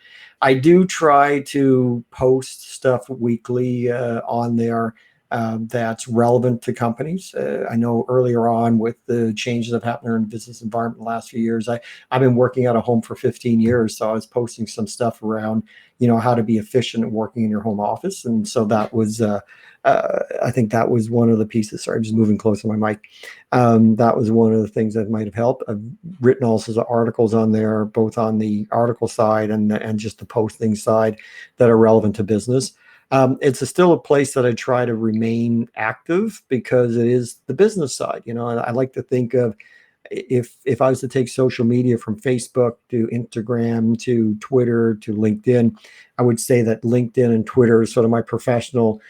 I do try to post stuff weekly on there that's relevant to companies. I know earlier on with the changes that happened in the business environment in the last few years, I've been working out of home for 15 years. So I was posting some stuff around, how to be efficient at working in your home office. And so that was, I think that was one of the pieces. Sorry, I'm just moving closer to my mic. That was one of the things that might have helped. I've written all sorts of articles on there, both on the article side and just the posting side that are relevant to business. It's still a place that I try to remain active because it is the business side. And I like to think of if I was to take social media from Facebook to Instagram to Twitter to LinkedIn, I would say that LinkedIn and Twitter is sort of my professional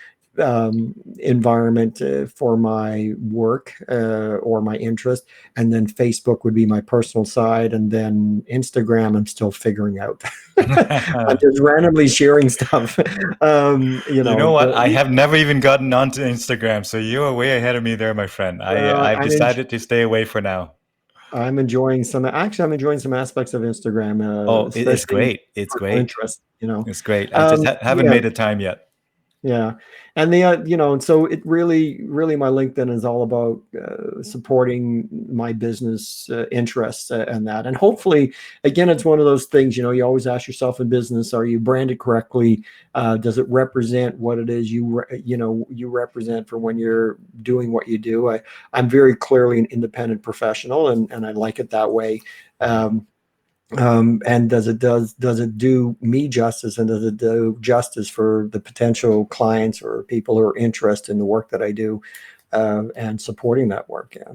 environment for my work or my interest, and then Facebook would be my personal side, and then Instagram I'm still figuring out. I'm just randomly sharing stuff. You know what? I have never even gotten onto Instagram, so you're way ahead of me there, my friend. I've decided to stay away for now. I'm enjoying some aspects of Instagram. It's Especially great. It's great. interest. It's great. I just haven't made the time yet. Yeah. And and so it really my LinkedIn is all about supporting my business interests and that. And hopefully, again, it's one of those things, you always ask yourself in business, are you branded correctly? Does it represent what it is you represent for when you're doing what you do? I'm very clearly an independent professional, and I like it that way. And does it do me justice, and does it do justice for the potential clients or people who are interested in the work that I do and supporting that work? Yeah.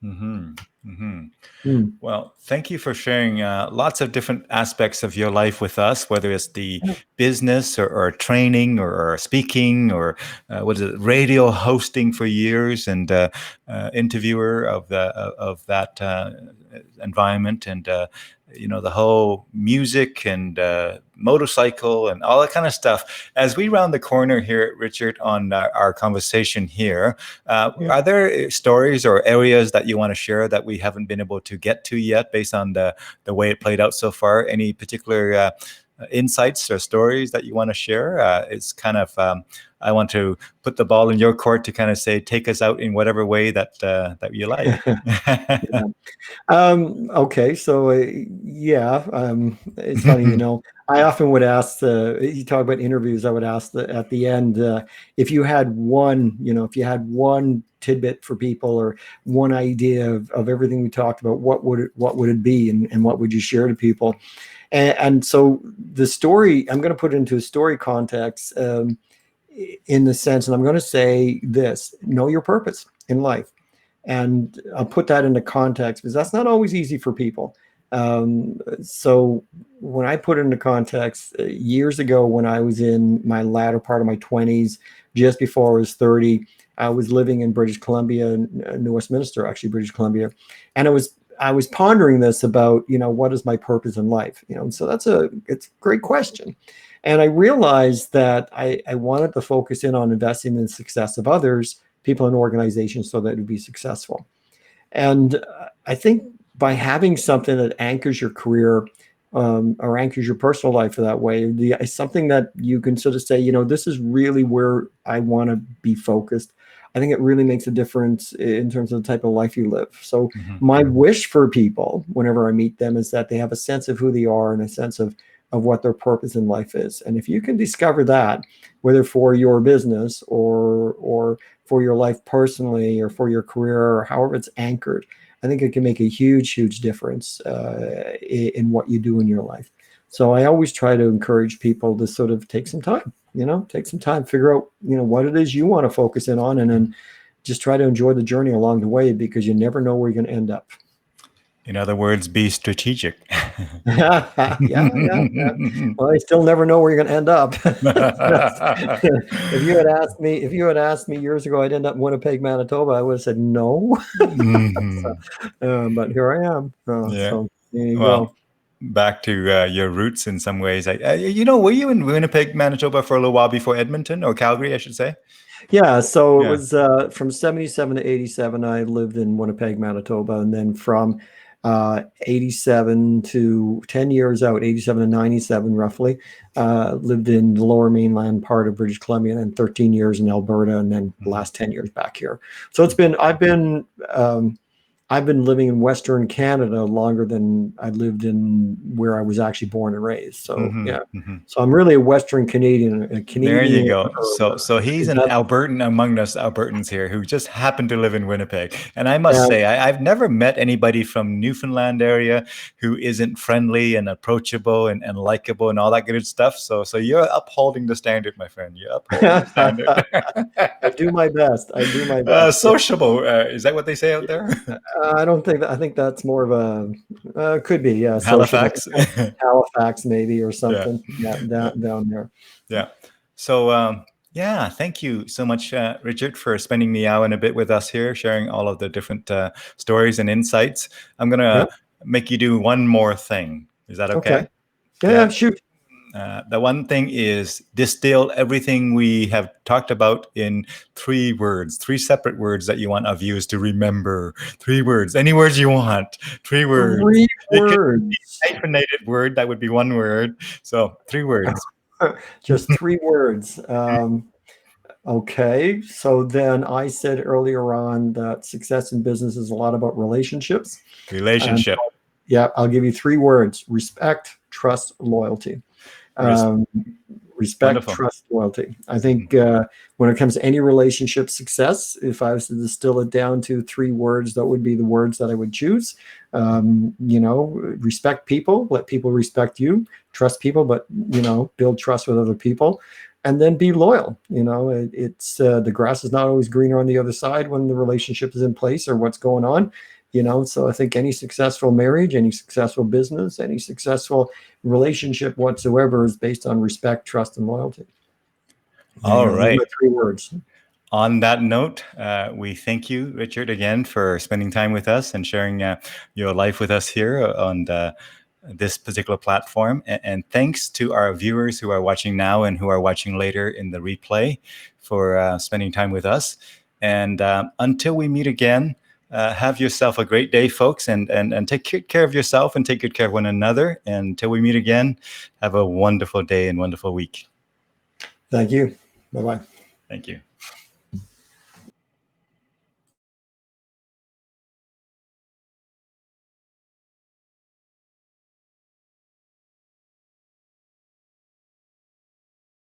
Mm-hmm. Mm-hmm. Well, thank you for sharing lots of different aspects of your life with us, whether it's the business or training or speaking or radio hosting for years, and interviewer of that environment, and the whole music and motorcycle and all that kind of stuff. As we round the corner here, Richard, on our conversation here, are there stories or areas that you want to share that we haven't been able to get to yet based on the way it played out so far? Any particular insights or stories that you want to share? It's kind of, I want to put the ball in your court to kind of say, take us out in whatever way that you like. Yeah. Okay. So, it's funny, I often would ask, you talk about interviews, I would ask at the end, if you had one tidbit for people or one idea of everything we talked about, what would it be, and what would you share to people? And so the story, I'm going to put it into a story context, in the sense, and I'm going to say this: know your purpose in life. And I'll put that into context because that's not always easy for people. So when I put it into context, years ago, when I was in my latter part of my 20s, just before I was 30, I was living in British Columbia, New Westminster, actually, British Columbia. And I was pondering this about, what is my purpose in life? So it's a great question. And I realized that I wanted to focus in on investing in the success of others, people and organizations, so that it would be successful. And I think by having something that anchors your career or anchors your personal life that way, something that you can sort of say, this is really where I want to be focused. I think it really makes a difference in terms of the type of life you live. So my wish for people, whenever I meet them, is that they have a sense of who they are and a sense of what their purpose in life is. And if you can discover that, whether for your business or for your life personally or for your career or however it's anchored, I think it can make a huge, huge difference in what you do in your life. So I always try to encourage people to sort of take some time, figure out, what it is you want to focus in on, and then just try to enjoy the journey along the way, because you never know where you're going to end up. In other words, be strategic. Yeah. Well, I still never know where you're going to end up. If you had asked me years ago, I'd end up in Winnipeg, Manitoba, I would have said no. But here I am. So there you go. Back to your roots in some ways. Were you in Winnipeg, Manitoba for a little while before Edmonton, or Calgary, I should say? Yeah, so it was from 77 to 87, I lived in Winnipeg, Manitoba. And then from 87 to 10 years out, 87 to 97 roughly. Lived in the lower mainland part of British Columbia, and then 13 years in Alberta, and then the last 10 years back here. So I've been living in Western Canada longer than I lived in where I was actually born and raised. So yeah, so I'm really a Western Canadian, a Canadian. There you go. So he's an that- Albertan among us Albertans here who just happened to live in Winnipeg. And I must say, I've never met anybody from Newfoundland area who isn't friendly and approachable and likable and all that good stuff. So you're upholding the standard, my friend. You're upholding the standard. I do my best. I do my best. Sociable. Is that what they say out there? I don't think that. I think that's more of a could be, yeah. Halifax. Halifax maybe, or something. Yeah, down there. Yeah. So yeah, thank you so much, Richard, for spending the hour and a bit with us here, sharing all of the different stories and insights. I'm gonna make you do one more thing. Is that okay? Yeah, shoot. The one thing is distill everything we have talked about in 3 words, 3 separate words that you want our viewers to remember. 3 words, any words you want. 3 words. 3 It could words. be a hyphenated word, that would be 1 word. So 3 words. Just 3 words. Okay, so then I said earlier on that success in business is a lot about relationships. Relationship. Yeah, I'll give you 3 words: respect, trust, loyalty. Respect, Wonderful. trust, loyalty. I think when it comes to any relationship success, if I was to distill it down to 3 words, that would be the words that I would choose. Respect people, let people respect you, trust people, but, build trust with other people, and then be loyal. It's the grass is not always greener on the other side when the relationship is in place or what's going on. So I think any successful marriage, any successful business, any successful relationship whatsoever is based on respect, trust, and loyalty. All right. 3 words. On that note, we thank you, Richard, again for spending time with us and sharing your life with us here on this particular platform. And thanks to our viewers who are watching now and who are watching later in the replay for spending time with us. And until we meet again, have yourself a great day, folks, and take care of yourself and take good care of one another. And until we meet again, have a wonderful day and wonderful week. Thank you. Bye-bye. Thank you.